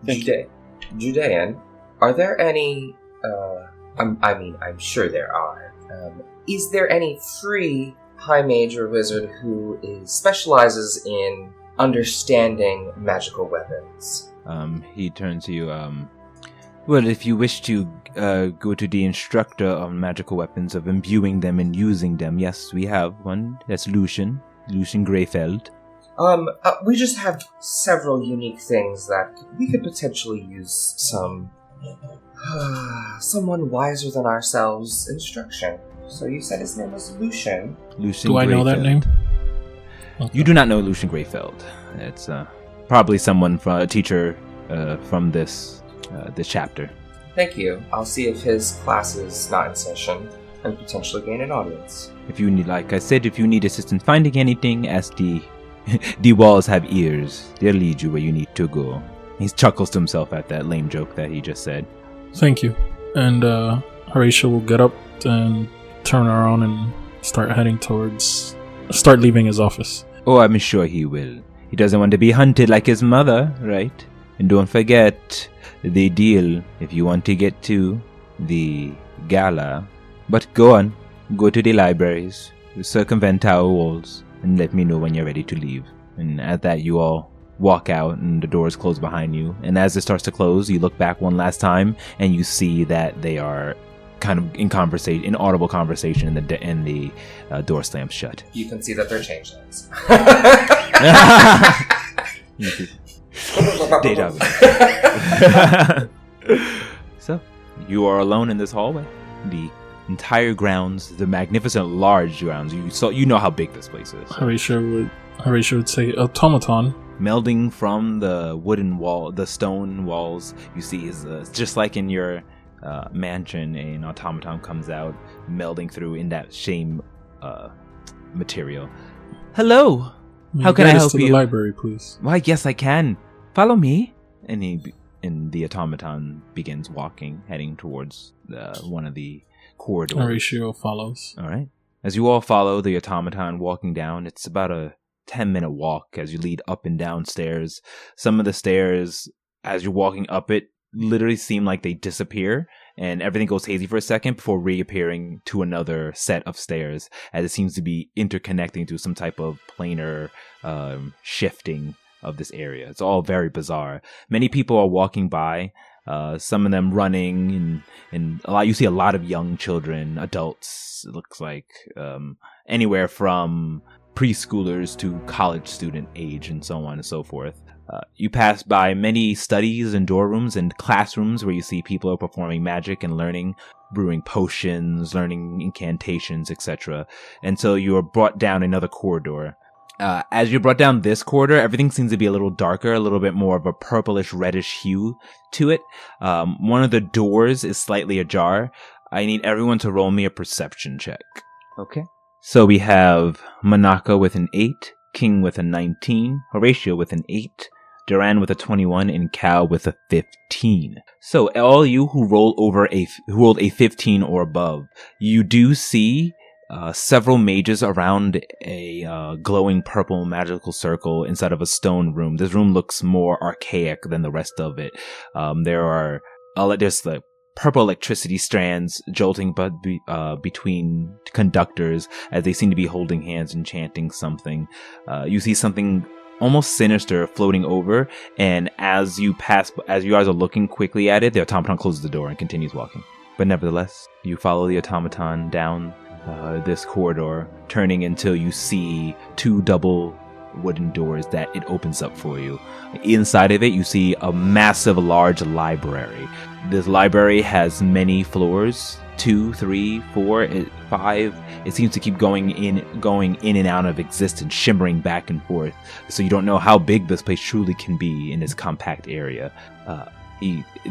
Thank you. Judean, are there any I'm sure there are. Is there any free high mage or wizard who specializes in understanding magical weapons? He turns to you, well, if you wish to go to the instructor on magical weapons, of imbuing them and using them, yes, we have one. That's Lucian Greyfeld. We just have several unique things that we could potentially use someone wiser than ourselves instruction. So you said his name was Lucian. Do I know that name? Okay. You do not know Lucian Greyfeld. It's probably someone a teacher from this chapter. Thank you. I'll see if his class is not in session and potentially gain an audience. If you need, like I said, if you need assistance finding anything, ask the walls have ears. They'll lead you where you need to go. He chuckles to himself at that lame joke that he just said. Thank you. And Horatio will get up and turn around and start leaving his office. Oh, I'm sure he will. He doesn't want to be hunted like his mother, right? And don't forget the deal if you want to get to the gala. But go on, go to the libraries, circumvent tower walls, and let me know when you're ready to leave. And at that, you all walk out and the doors close behind you. And as it starts to close, you look back one last time and you see that they are kind of in audible conversation, and the door slams shut. You can see that they're changelings. Deja vu. So, you are alone in this hallway. The entire grounds, the magnificent large grounds. You know how big this place is. Horatio would say, automaton. Melding from the wooden wall, the stone walls, you see is just like in your mansion, an automaton comes out, melding through in that same material. Hello. How can I help you? To the library, please. Why, yes, I can. Follow me. And the automaton begins walking, heading towards one of the corridors. Horatio follows. All right. As you all follow the automaton walking down, it's about a 10-minute walk as you lead up and down stairs. Some of the stairs, as you're walking up it, literally seem like they disappear, and everything goes hazy for a second before reappearing to another set of stairs, as it seems to be interconnecting to some type of planar shifting of this area. It's all very bizarre. Many people are walking by, some of them running, and you see a lot of young children, adults. It looks like anywhere from preschoolers to college student age, and so on and so forth. You pass by many studies and dorm and classrooms where you see people are performing magic and learning, brewing potions, learning incantations, etc. Until you are brought down another corridor. As you're brought down this corridor, everything seems to be a little darker, a little bit more of a purplish reddish hue to it. One of the doors is slightly ajar. I need everyone to roll me a perception check. Okay. So we have Monaco with an 8, King with a 19, Horatio with an 8, Duran with a 21, and Cal with a 15. So all you who rolled a 15 or above, you do see several mages around a glowing purple magical circle inside of a stone room. This room looks more archaic than the rest of it. There's the purple electricity strands jolting between conductors as they seem to be holding hands and chanting something. You see something almost sinister floating over, and as you guys are looking quickly at it, the automaton closes the door and continues walking. But nevertheless, you follow the automaton down this corridor, turning until you see 2 double wooden doors that it opens up for you. Inside of it, you see a massive, large library. This library has many floors, 2, 3, 4, 5. It seems to keep going in and out of existence, shimmering back and forth. So you don't know how big this place truly can be in this compact area.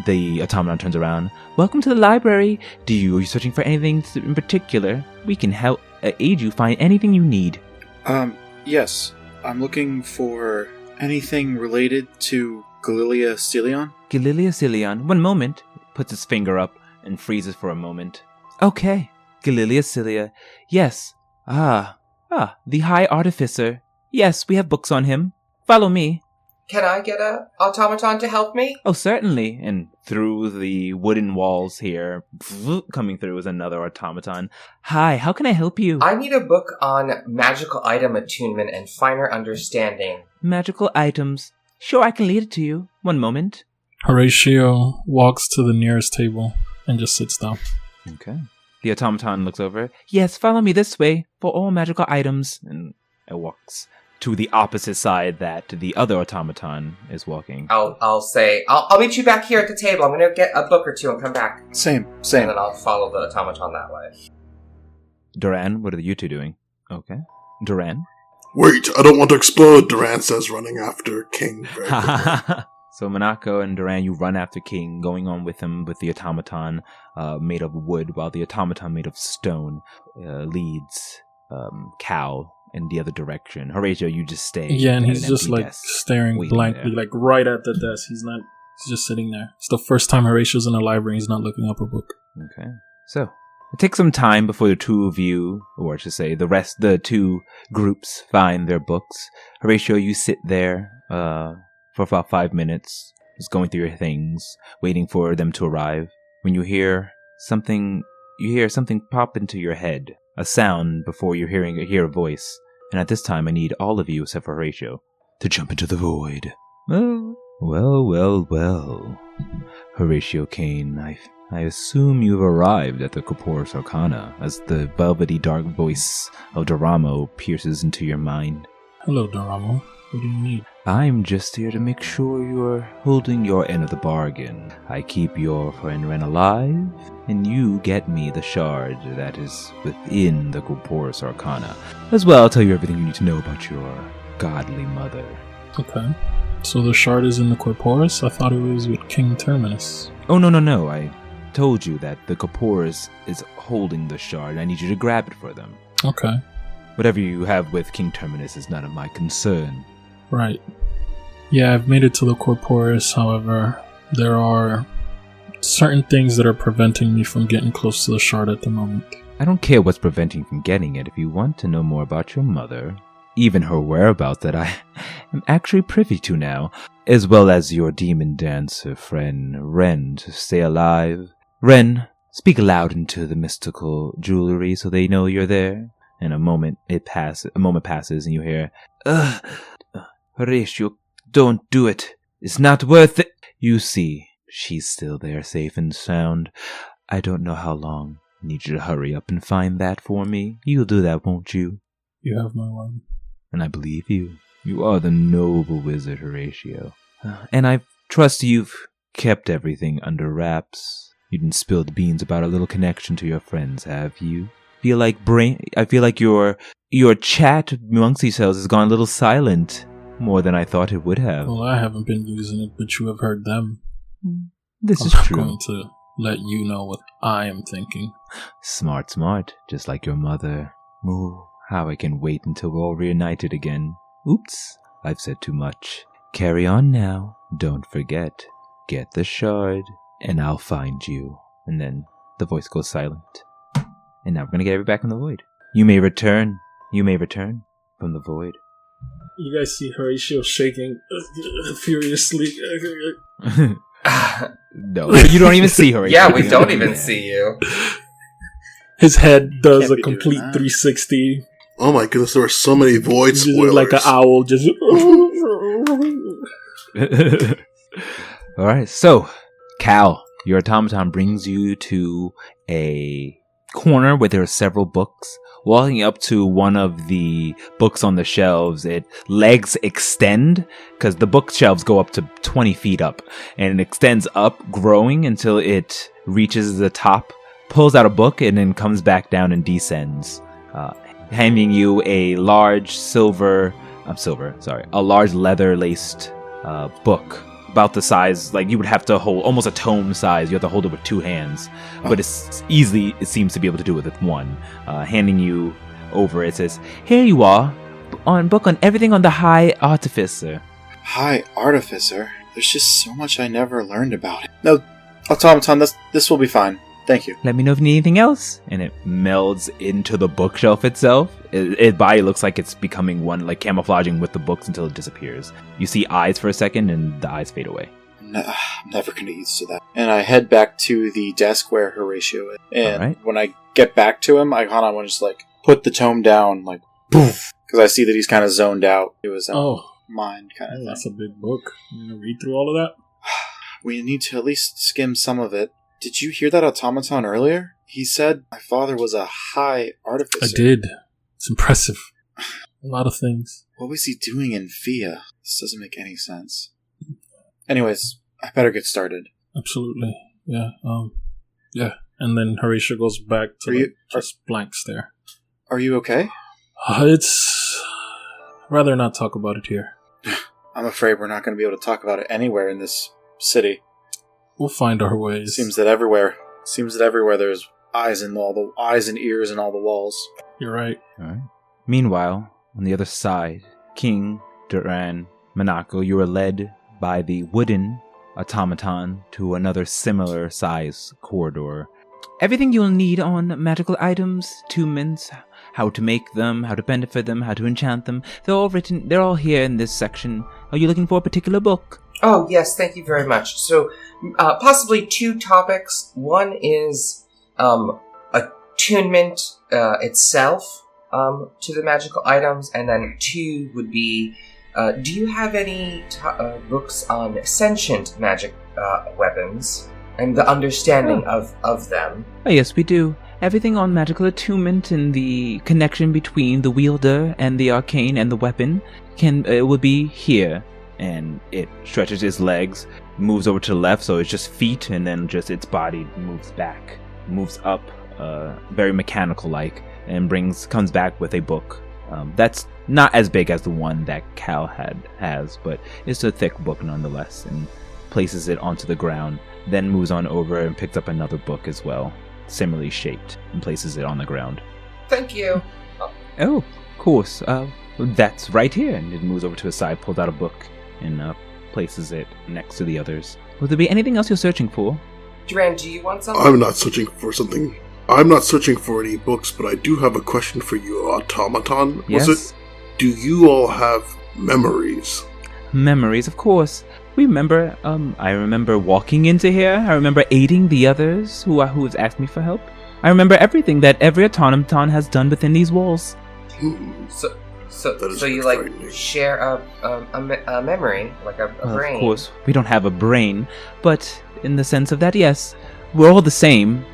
The automaton turns around. Welcome to the library. Are you searching for anything in particular? We can help aid you find anything you need. Yes. I'm looking for anything related to Galilia Celion. Galilia Celion. One moment. Puts his finger up and freezes for a moment. Okay. Galilia Celion. Yes. The High Artificer. Yes, we have books on him. Follow me. Can I get a automaton to help me? Oh, certainly. And through the wooden walls here, coming through is another automaton. Hi, how can I help you? I need a book on magical item attunement and finer understanding. Magical items. Sure, I can lead it to you. One moment. Horatio walks to the nearest table and just sits down. Okay. The automaton looks over. Yes, follow me this way for all magical items. And it walks to the opposite side that the other automaton is walking. I'll say, I'll meet you back here at the table. I'm gonna get a book or two and come back. Same. And then I'll follow the automaton that way. Duran, what are you two doing? Okay. Duran? Wait, I don't want to explode, Duran says, running after King. Very quickly. So Monaco and Duran, you run after King, going on with him with the automaton made of wood, while the automaton made of stone leads Cal in the other direction. Horatio, you just stay. Yeah, and at he's an just empty like desk, staring waiting blankly, there. like right at the desk. He's just sitting there. It's the first time Horatio's in a library. He's not looking up a book. Okay. So it takes some time before the two of you, or I should say the two groups, find their books. Horatio, you sit there for about 5 minutes, just going through your things, waiting for them to arrive. When you hear something pop into your head, a sound before you hear a voice. And at this time, I need all of you, except for Horatio, to jump into the void. Well. Horatio Kane, I assume you've arrived at the Corporis Arcana, as the velvety dark voice of Doramo pierces into your mind. Hello, Doramo. What do you need? I'm just here to make sure you're holding your end of the bargain. I keep your friend Ren alive, and you get me the shard that is within the Corporis Arcana. As well, I'll tell you everything you need to know about your godly mother. Okay. So the shard is in the Corporis? I thought it was with King Terminus. Oh, no. I told you that the Corporis is holding the shard. I need you to grab it for them. Okay. Whatever you have with King Terminus is none of my concern. Right. Yeah, I've made it to the Corporis, however, there are certain things that are preventing me from getting close to the shard at the moment. I don't care what's preventing you from getting it. If you want to know more about your mother, even her whereabouts that I am actually privy to now, as well as your demon dancer friend Ren to stay alive. Ren, speak loud into the mystical jewelry so they know you're there. And a moment passes and you hear, Horatio, don't do it. It's not worth it. You see, she's still there, safe and sound. I don't know how long. I need you to hurry up and find that for me. You'll do that, won't you? You have my word. And I believe you. You are the noble wizard, Horatio. And I trust you've kept everything under wraps. You didn't spill the beans about a little connection to your friends, have you? I feel like your chat amongst yourselves has gone a little silent. More than I thought it would have. Well, I haven't been using it, but you have heard them. This is I'm true. I'm going to let you know what I am thinking. Smart. Just like your mother. Ooh, how I can wait until we're all reunited again. Oops, I've said too much. Carry on now. Don't forget. Get the shard, and I'll find you. And then the voice goes silent. And now we're gonna get everybody back in the void. You may return from the void. You guys see Horatio shaking furiously. No, you don't even see Horatio. Yeah, we don't even see you. His head does Can't a be complete doing that. 360. Oh my goodness, there are so many void Just spoilers. like an owl, just... Alright, so, Cal, your automaton brings you to a corner where there are several books. Walking up to one of the books on the shelves, legs extend, because the bookshelves go up to 20 feet up, and it extends up, growing until it reaches the top, pulls out a book, and then comes back down and descends, handing you a large large leather-laced book. About the size, like you would have to hold, almost a tome size. You have to hold it with two hands, but it seems to be able to do it with one. Handing you over, it says, "Here you are, book on everything on the High Artificer." High Artificer? There's just so much I never learned about it. No, automaton, this will be fine. Thank you. Let me know if you need anything else. And it melds into the bookshelf itself. Its body looks like it's becoming one, like camouflaging with the books until it disappears. You see eyes for a second, and the eyes fade away. I'm never going to get used to that. And I head back to the desk where Horatio is. And when I get back to him, I kind of want to just, like, put the tome down, like, poof. Because I see that he's kind of zoned out. It was mind kind of thing. That's a big book. You going to read through all of that? We need to at least skim some of it. Did you hear that automaton earlier? He said my father was a high artificer. I did. It's impressive. A lot of things. What was he doing in Fia? This doesn't make any sense. Anyways, I better get started. Absolutely. Yeah. Yeah. And then Horatio goes back to just blank stare. Are you okay? It's rather not talk about it here. I'm afraid we're not going to be able to talk about it anywhere in this city. We'll find our ways. Seems that everywhere there's eyes and ears in all the walls. You're right. All right. Meanwhile, on the other side, King, Duran, Monaco, you are led by the wooden automaton to another similar size corridor. Everything you'll need on magical items, attunements, how to make them, how to benefit them, how to enchant them, they're all here in this section. Are you looking for a particular book? Oh, yes, thank you very much. So, possibly 2 topics. One is attunement itself to the magical items, and then 2 would be, do you have any books on sentient magic weapons and the understanding of them? Oh, yes, we do. Everything on magical attunement and the connection between the wielder and the arcane and the weapon will be here. And it stretches its legs, moves over to the left, so it's just feet, and then just its body moves back, moves up, very mechanical-like, and comes back with a book. That's not as big as the one that Cal has, but it's a thick book nonetheless, and places it onto the ground, then moves on over and picks up another book as well, similarly shaped, and places it on the ground. Thank you. Oh, of course. That's right here, and it moves over to his side, pulls out a book, and places it next to the others. Will there be anything else you're searching for? Duran, do you want something? I'm not searching for something. I'm not searching for any books, but I do have a question for you, automaton. Yes? Do you all have memories? Memories, of course. I remember walking into here. I remember aiding the others who have asked me for help. I remember everything that every automaton has done within these walls. So you share a memory, like a brain? Of course, we don't have a brain, but in the sense of that, yes, we're all the same.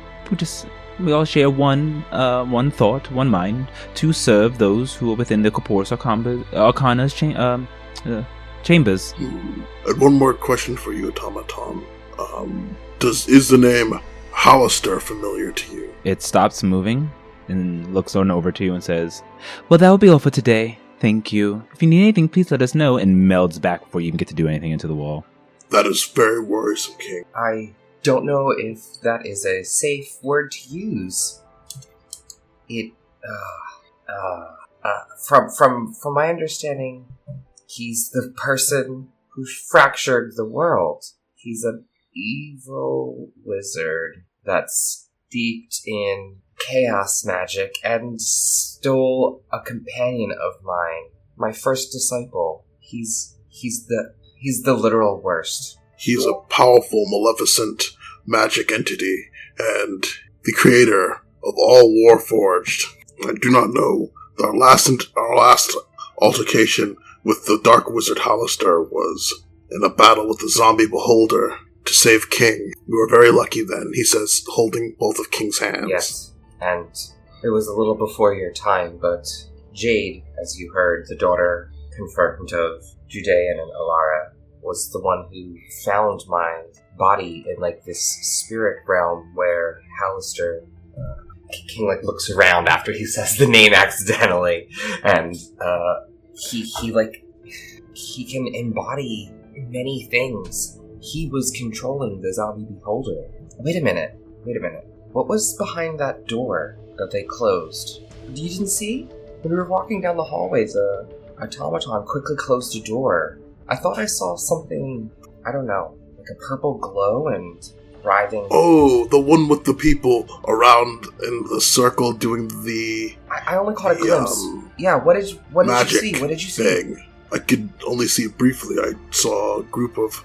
We all share one thought, one mind, to serve those who are within the Corporis Arcana's chambers. And one more question for you, automaton. Is the name Hollister familiar to you? It stops moving and looks on over to you and says, "Well, that will be all for today. Thank you. If you need anything, please let us know," and melds back before you even get to do anything into the wall. That is very worrisome, King. I don't know if that is a safe word to use. From my understanding, he's the person who fractured the world. He's an evil wizard that's steeped in chaos magic and stole a companion of mine, my first disciple. He's the literal worst. He's a powerful, maleficent magic entity and the creator of all Warforged. I do not know. Our last altercation with the Dark Wizard Hollister was in a battle with the Zombie Beholder to save King. We were very lucky then, he says, holding both of King's hands. Yes, and it was a little before your time, but Jade, as you heard, the daughter confirmed of Judean and Alara, was the one who found my body in this spirit realm where Hollister King looks around after he says the name accidentally, and he can embody many things. He was controlling the Zombie Beholder. Wait a minute. What was behind that door that they closed? You didn't see? When we were walking down the hallways, automaton quickly closed a door. I thought I saw something, I don't know, like a purple glow, and writhing. Oh, the one with the people around in the circle doing the... I only caught a glimpse. Yeah, what did you see? What did you see? Thing. I could only see it briefly. I saw a group of...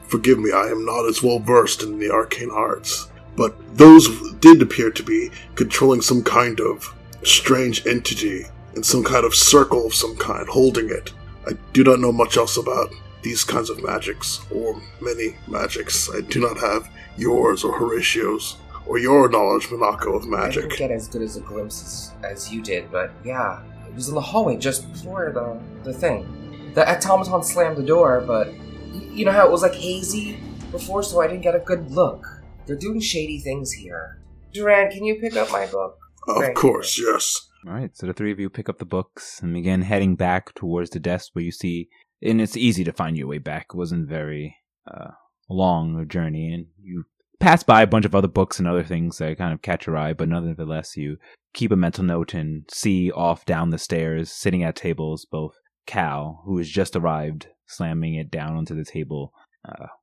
Forgive me, I am not as well versed in the arcane arts. But those did appear to be controlling some kind of strange entity in some kind of circle of some kind, holding it. I do not know much else about these kinds of magics, or many magics. I do not have yours or Horatio's, or your knowledge, Monaco, of magic. I didn't get as good as a glimpse as you did, but yeah, it was in the hallway just before the thing. The automaton slammed the door, but you know how it was like hazy before, so I didn't get a good look. They're doing shady things here. Duran, can you pick up my book? Of course, yes. Alright, so the three of you pick up the books and begin heading back towards the desk where you see, and it's easy to find your way back. It wasn't very long a journey, and you pass by a bunch of other books and other things that kind of catch your eye, but nonetheless you keep a mental note and see off down the stairs, sitting at tables, both Cal, who has just arrived, slamming it down onto the table,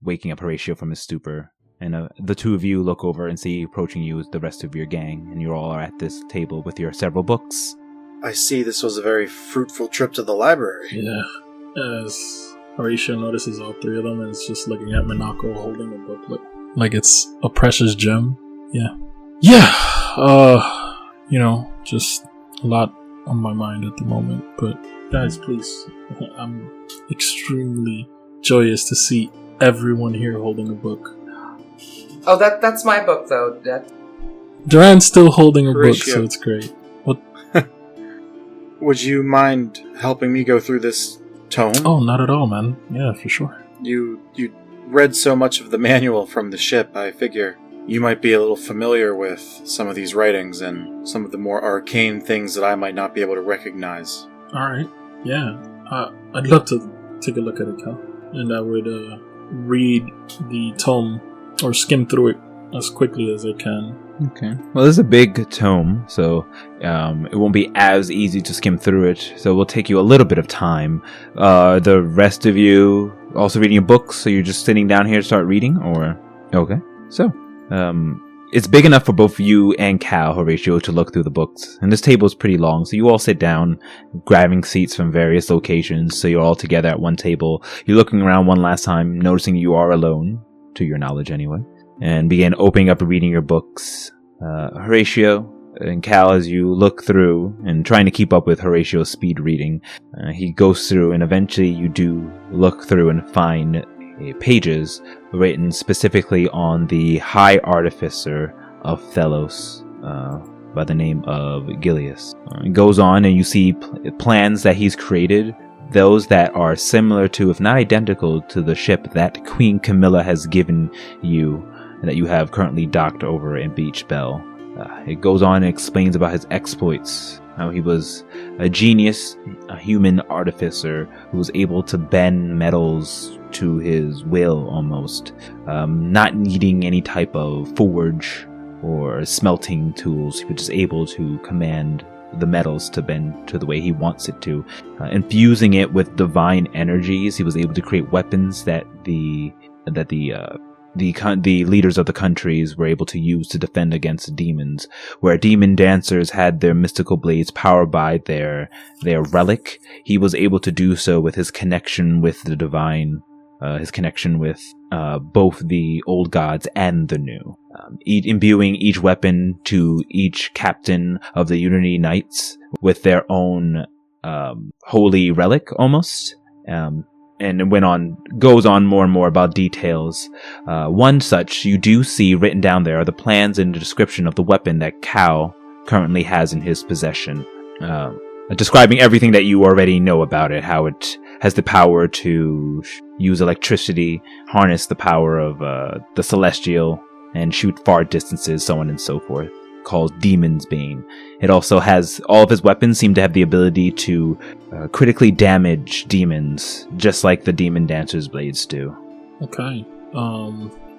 waking up Horatio from his stupor. And the two of you look over and see approaching you is the rest of your gang, and you all are at this table with your several books. I see this was a very fruitful trip to the library. Yeah. As Horatio notices all three of them and is just looking at Monaco holding a booklet like it's a precious gem. Yeah. Yeah! Just a lot on my mind at the moment. But guys, please, I'm extremely joyous to see everyone here holding a book. Oh, that's my book, though. Duran's still holding a Horatio. book, so it's great. What? Would you mind helping me go through this tome? Oh, not at all, man. Yeah, for sure. You read so much of the manual from the ship, I figure you might be a little familiar with some of these writings and some of the more arcane things that I might not be able to recognize. Alright, yeah. I'd love to take a look at it, Cal. And I would read the tome, or skim through it as quickly as I can. Okay. Well, this is a big tome, so it won't be as easy to skim through it, so it will take you a little bit of time. The rest of you also reading your books, so you're just sitting down here to start reading, or... Okay. So, it's big enough for both you and Cal, Horatio, to look through the books. And this table is pretty long, so you all sit down, grabbing seats from various locations, so you're all together at one table. You're looking around one last time, noticing you are alone, to your knowledge anyway, and begin opening up and reading your books. Horatio and Cal, as you look through and trying to keep up with Horatio's speed reading, he goes through, and eventually you do look through and find pages written specifically on the High Artificer of Thelos by the name of Gilius. It goes on, and you see plans that he's created, those that are similar to, if not identical to, the ship that Queen Camilla has given you, and that you have currently docked over in Beach Bell. It goes on and explains about his exploits, how he was a genius, a human artificer who was able to bend metals to his will almost, not needing any type of forge or smelting tools. He was just able to command the metals to bend to the way he wants it to. Infusing it with divine energies, he was able to create weapons that the leaders of the countries were able to use to defend against demons. Where demon dancers had their mystical blades powered by their relic, he was able to do so with his connection with the divine, his connection with both the old gods and the new. Imbuing each weapon to each captain of the Unity Knights with their own holy relic, almost. And it goes on more and more about details. One such you do see written down there are the plans and the description of the weapon that Cal currently has in his possession. Describing everything that you already know about it, how it has the power to use electricity, harness the power of the celestial, and shoot far distances, so on and so forth, called Demon's Bane. It also has, all of his weapons seem to have the ability to critically damage demons, just like the Demon Dancer's blades do. Okay.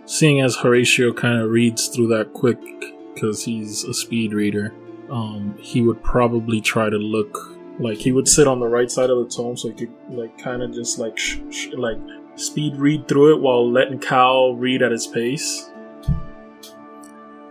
Seeing as Horatio kind of reads through that quick, because he's a speed reader, he would probably try to look, like, he would sit on the right side of the tome so he could, like, kind of just, like, speed read through it while letting Cal read at his pace.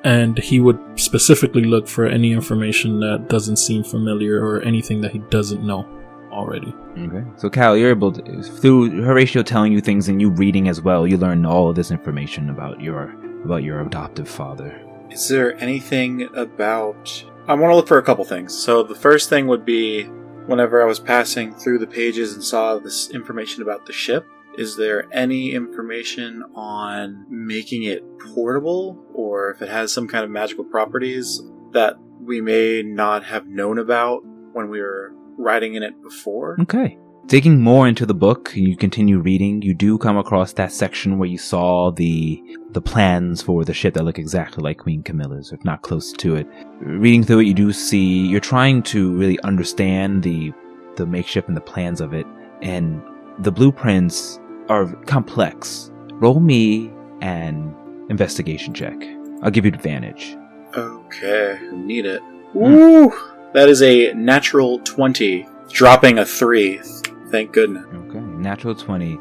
and he would specifically look for any information that doesn't seem familiar or anything that he doesn't know already. Okay. So Cal, you're able to, through Horatio telling you things and you reading as well, you learn all of this information about your adoptive father. Is there anything about... I want to look for a couple things. So the first thing would be, whenever I was passing through the pages and saw this information about the ship, is there any information on making it portable, or if it has some kind of magical properties that we may not have known about when we were riding in it before? Okay. Digging more into the book, you continue reading, you do come across that section where you saw the plans for the ship that look exactly like Queen Camilla's, if not close to it. Reading through it, you do see, you're trying to really understand the makeshift and the plans of it, and the blueprints are complex. Roll me an investigation check. I'll give you advantage. Okay, need it. Woo! That is a natural 20, dropping a 3. Thank goodness. Okay, natural 20.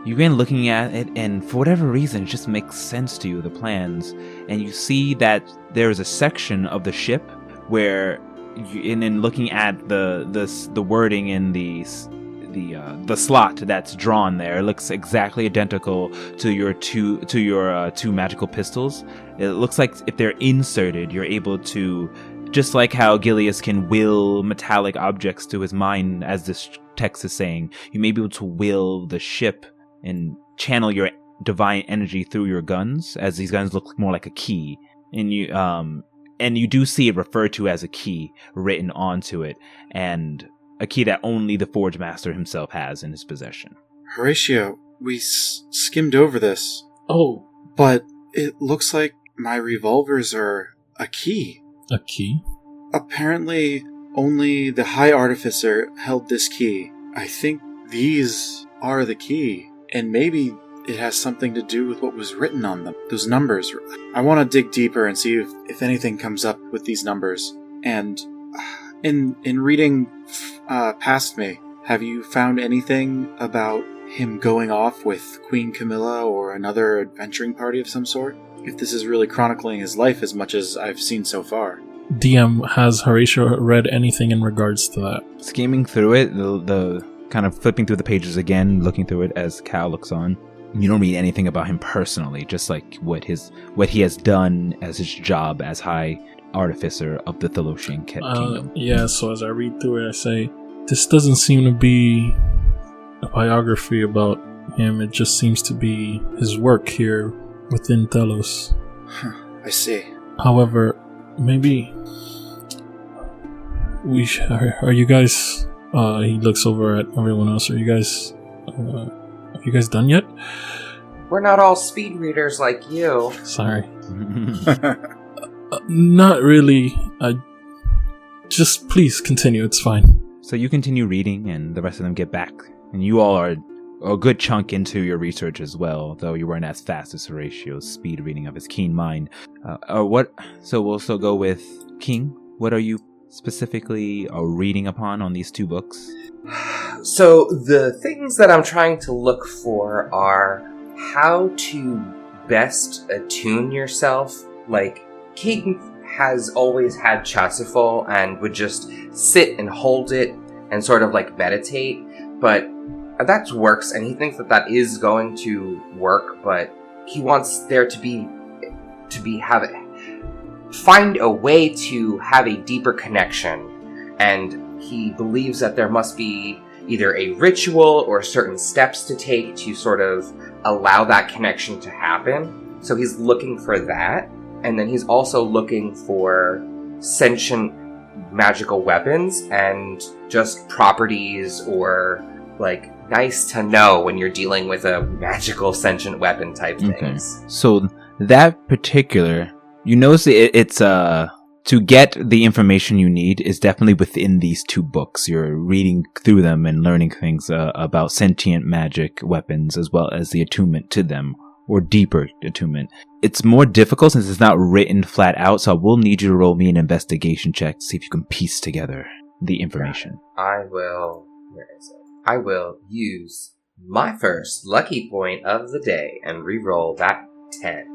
You begin looking at it, and for whatever reason, it just makes sense to you, the plans. And you see that there is a section of the ship where, and in looking at the wording in the slot that's drawn there, it looks exactly identical to your two magical pistols. It looks like if they're inserted, you're able to, just like how Gilius can will metallic objects to his mind, as this text is saying, you may be able to will the ship and channel your divine energy through your guns, as these guns look more like a key. And you do see it referred to as a key written onto it, and a key that only the Forge Master himself has in his possession. Horatio, we skimmed over this. Oh. But it looks like my revolvers are a key. A key? Apparently, only the High Artificer held this key. I think these are the key, and maybe it has something to do with what was written on them. Those numbers. I want to dig deeper and see if anything comes up with these numbers. And in reading past me, have you found anything about him going off with Queen Camilla or another adventuring party of some sort? If this is really chronicling his life as much as I've seen so far. DM, has Horatio read anything in regards to that? Skimming through it, the kind of flipping through the pages again, looking through it as Cal looks on. You don't read anything about him personally, just like what he has done as his job as High Artificer of the Thalosian Kingdom. Yeah, so as I read through it, I say, this doesn't seem to be a biography about him. It just seems to be his work here within Telos. I see. However, maybe are you guys? He looks over at everyone else. Are you guys done yet? We're not all speed readers like you. Sorry. Not really. Just please continue. It's fine. So you continue reading, and the rest of them get back, and you all are a good chunk into your research as well, though you weren't as fast as Horatio's speed reading of his keen mind. So we'll still go with King. What are you specifically reading upon on these two books? So the things that I'm trying to look for are how to best attune yourself. Like, King has always had Chasifol and would just sit and hold it and sort of like meditate, but that works, and he thinks that is going to work, but he wants there to find a way to have a deeper connection, and he believes that there must be either a ritual or certain steps to take to sort of allow that connection to happen. So he's looking for that, and then he's also looking for sentient magical weapons and just properties or like nice to know when you're dealing with a magical sentient weapon type things. So that particular, you notice it's to get the information you need is definitely within these two books. You're reading through them and learning things about sentient magic weapons as well as the attunement to them, or deeper attunement. It's more difficult since it's not written flat out, so I will need you to roll me an investigation check to see if you can piece together the information. Where is it? I will use my first lucky point of the day and re-roll that 10.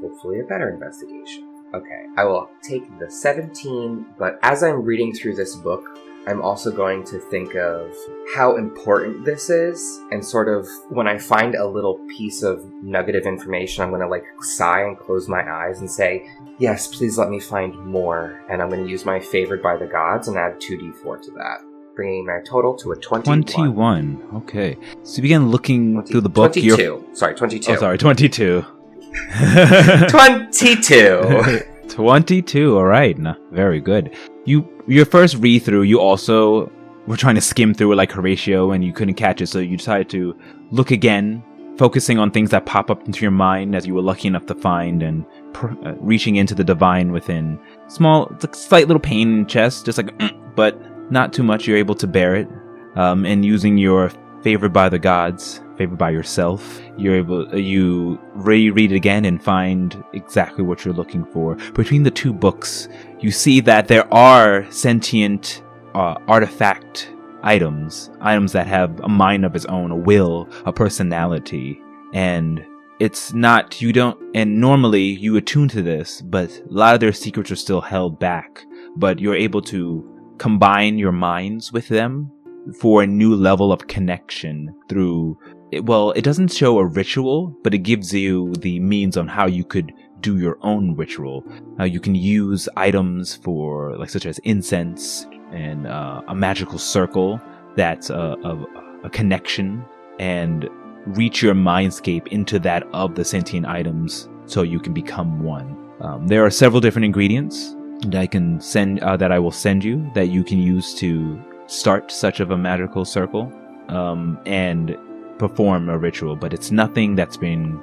hopefully a better investigation. Okay, I will take the 17, but as I'm reading through this book, I'm also going to think of how important this is, and sort of, when I find a little piece of nugget of information, I'm going to sigh and close my eyes and say, yes, please let me find more, and I'm going to use my favored by the gods and add 2d4 to that, bringing my total to a 21. 21, okay. So you begin looking through the book. 22. Sorry, 22. Oh, sorry, 22. 22! 22, alright. No, very good. Your first read through, you also were trying to skim through it like Horatio and you couldn't catch it, so you decided to look again, focusing on things that pop up into your mind as you were lucky enough to find, and reaching into the divine within. It's like slight little pain in the chest, just but not too much. You're able to bear it, and using your favored by the gods, favored by yourself, you reread it again and find exactly what you're looking for. Between the two books, you see that there are sentient artifact items that have a mind of its own, a will, a personality, and it's not, and normally you attune to this, but a lot of their secrets are still held back, but you're able to combine your minds with them for a new level of connection through, it doesn't show a ritual, but it gives you the means on how you could do your own ritual. You can use items for, such as incense and a magical circle that's a connection, and reach your mindscape into that of the sentient items so you can become one. There are several different ingredients that I will send you that you can use to start such of a magical circle and perform a ritual, but it's nothing that's been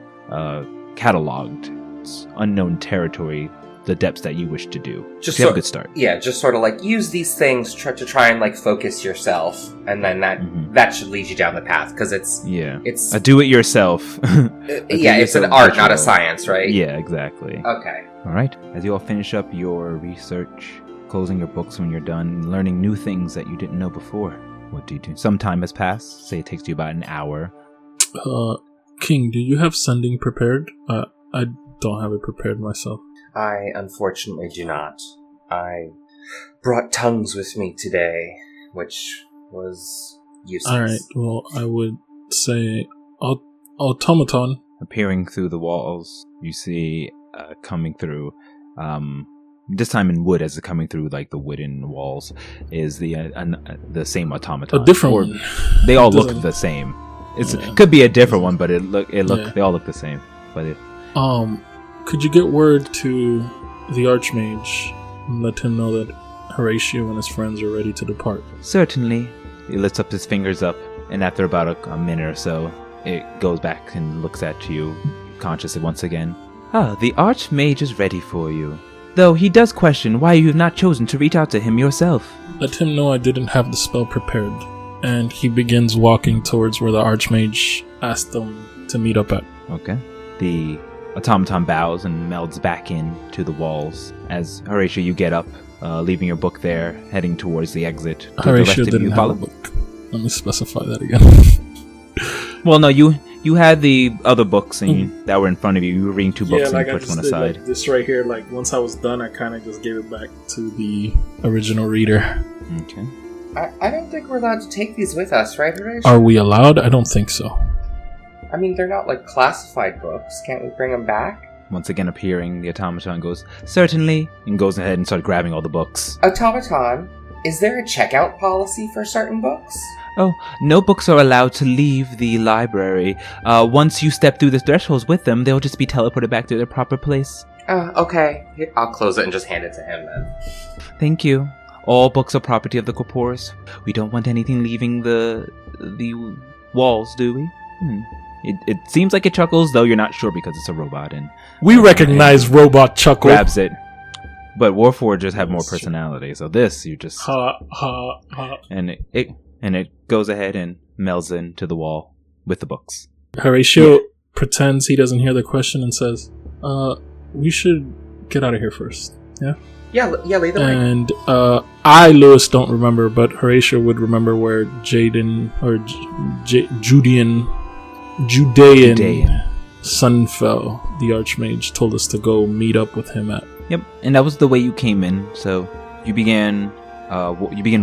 cataloged. It's unknown territory, the depths that you wish to do. Just have a good start. Yeah, just sort of use these things to try and focus yourself, and then that should lead you down the path, because it's a do-it-yourself. It's an art, not a science, right? Yeah, exactly. Okay. All right. As you all finish up your research, closing your books when you're done, learning new things that you didn't know before, what do you do? Some time has passed. Say it takes you about an hour. King, do you have sending prepared? I don't have it prepared myself. I unfortunately do not. I brought tongues with me today, which was useless. Alright, well, I would say automaton. Appearing through the walls, you see coming through, this time in wood, as it's coming through the wooden walls, is the same automaton. A different one. They all look the same. It could be a different one, but they all look the same. But could you get word to the Archmage and let him know that Horatio and his friends are ready to depart? Certainly. He lifts up his fingers up, and after about a minute or so, it goes back and looks at you consciously once again. The Archmage is ready for you. Though he does question why you have not chosen to reach out to him yourself. Let him know I didn't have the spell prepared. And he begins walking towards where the Archmage asked them to meet up at. Okay. The automaton bows and melds back into the walls. As Horatio, you get up, leaving your book there, heading towards the exit. Horatio didn't have a book. Let me specify that again. Well, no, you had the other books that were in front of you. You were reading two books and you put one aside. This right here, once I was done, I kind of just gave it back to the original reader. Okay. I don't think we're allowed to take these with us, right, Horatio? Are we allowed? I don't think so. I mean, they're not classified books. Can't we bring them back? Once again appearing, the automaton goes, certainly, and goes ahead and starts grabbing all the books. Automaton, is there a checkout policy for certain books? Oh, no books are allowed to leave the library. Once you step through the thresholds with them, they'll just be teleported back to their proper place. Okay. Here, I'll close it and just hand it to him then. Thank you. All books are property of the Corporis. We don't want anything leaving the walls, do we? It seems like it chuckles, though you're not sure because it's a robot. And we recognize robot chuckle. Grabs it. But Warforgers have more personality, so this, you just... And it goes ahead and melds into the wall with the books. Horatio pretends he doesn't hear the question and says, we should get out of here first. Yeah? Yeah, lead the way. And I, Lewis, don't remember, but Horatio would remember where Judean Sunfell, the Archmage, told us to go meet up with him at. Yep, and that was the way you came in. So you began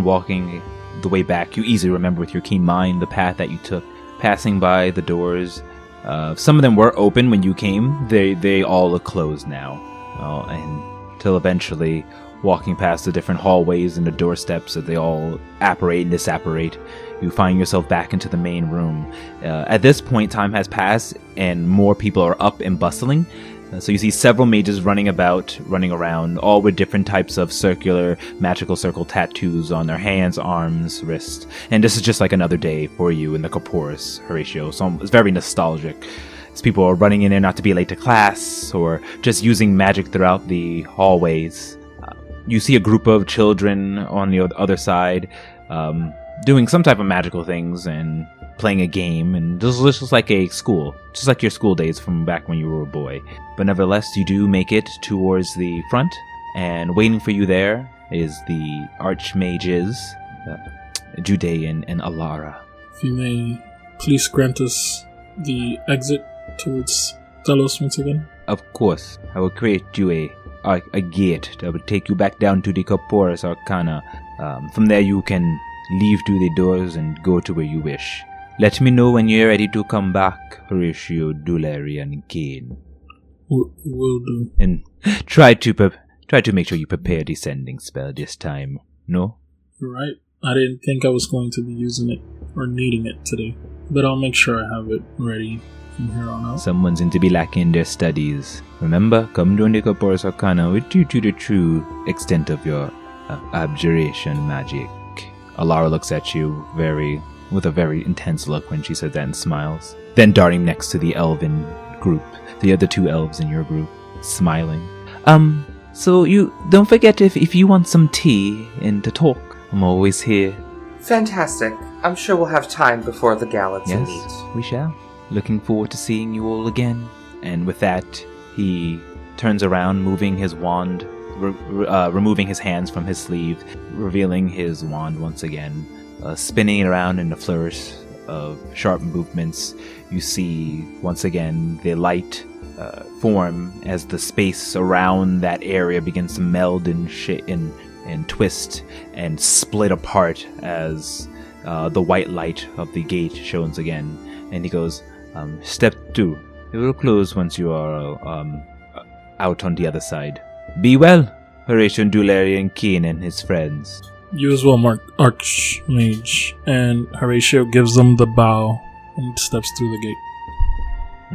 walking the way back. You easily remember with your keen mind the path that you took, passing by the doors. Some of them were open when you came. They all look closed now, until eventually, walking past the different hallways and the doorsteps that they all apparate and disapparate, you find yourself back into the main room. At this point, time has passed, and more people are up and bustling. So you see several mages running around, all with different types of circular, magical circle tattoos on their hands, arms, wrists. And this is just like another day for you in the Corporis, Horatio. So it's very nostalgic. As people are running in there not to be late to class, or just using magic throughout the hallways. You see a group of children on the other side, doing some type of magical things and playing a game, and this is just like a school, just like your school days from back when you were a boy. But nevertheless, you do make it towards the front, and waiting for you there is the Archmages, Judean and Alara. If you may, please grant us the exit towards Telos once again. Of course, I will create you a gate that will take you back down to the Corporis Arcana. From there you can leave through the doors and go to where you wish. Let me know when you're ready to come back, Horatio, Dulary, and Kane. Will do. And try to make sure you prepare the sending spell this time. No? You're right. I didn't think I was going to be using it or needing it today, but I'll make sure I have it ready from here on out. Someone seems to be lacking in their studies. Remember, come join the Corporis Arcana will teach you the true extent of your abjuration magic. Alara looks at you with a very intense look when she says that and smiles. Then darting next to the elven group, the other two elves in your group, smiling. So you don't forget if you want some tea and to talk, I'm always here. Fantastic. I'm sure we'll have time before the gala to meet. Yes, we shall. Looking forward to seeing you all again. And with that, he turns around, moving his wand, removing his hands from his sleeve, revealing his wand once again. Spinning it around in a flourish of sharp movements, you see once again the light form as the space around that area begins to meld and twist and split apart as the white light of the gate shows again. And he goes, "Step 2. It will close once you are out on the other side. Be well, Horatio and Dulary and Keen and his friends." You as well, Archmage. And Horatio gives them the bow and steps through the gate.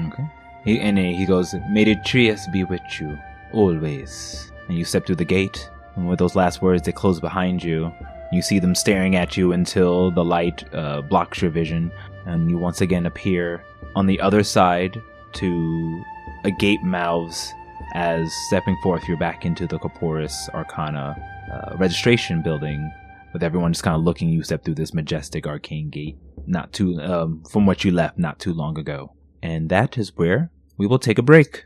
Okay. He goes, "May the Trias be with you, always." And you step through the gate, and with those last words, they close behind you. You see them staring at you until the light blocks your vision, and you once again appear on the other side to a gate mouths as stepping forth you're back into the Corporis Arcana registration building, with everyone just kind of looking you step through this majestic arcane gate from what you left not too long ago. And that is where we will take a break.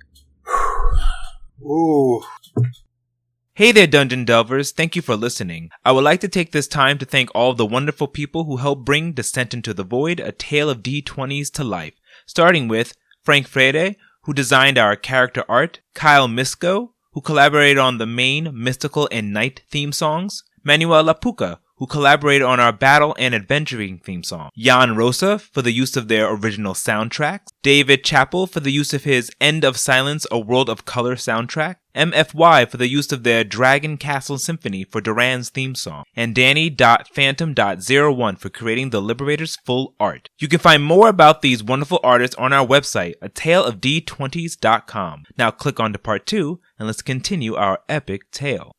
Ooh. Hey there, Dungeon Delvers. Thank you for listening. I would like to take this time to thank all of the wonderful people who helped bring Descent into the Void, a tale of D20s to life. Starting with Frank Freire, who designed our character art, Kyle Misko, who collaborated on the main, mystical, and night theme songs, Manuel Lapuca, who collaborated on our battle and adventuring theme song, Jan Rosa for the use of their original soundtracks, David Chappell for the use of his End of Silence, A World of Color soundtrack, MFY for the use of their Dragon Castle Symphony for Duran's theme song, and Danny.Phantom.01 for creating the Liberator's full art. You can find more about these wonderful artists on our website, ataleofd20s.com. Now click on to part 2, and let's continue our epic tale.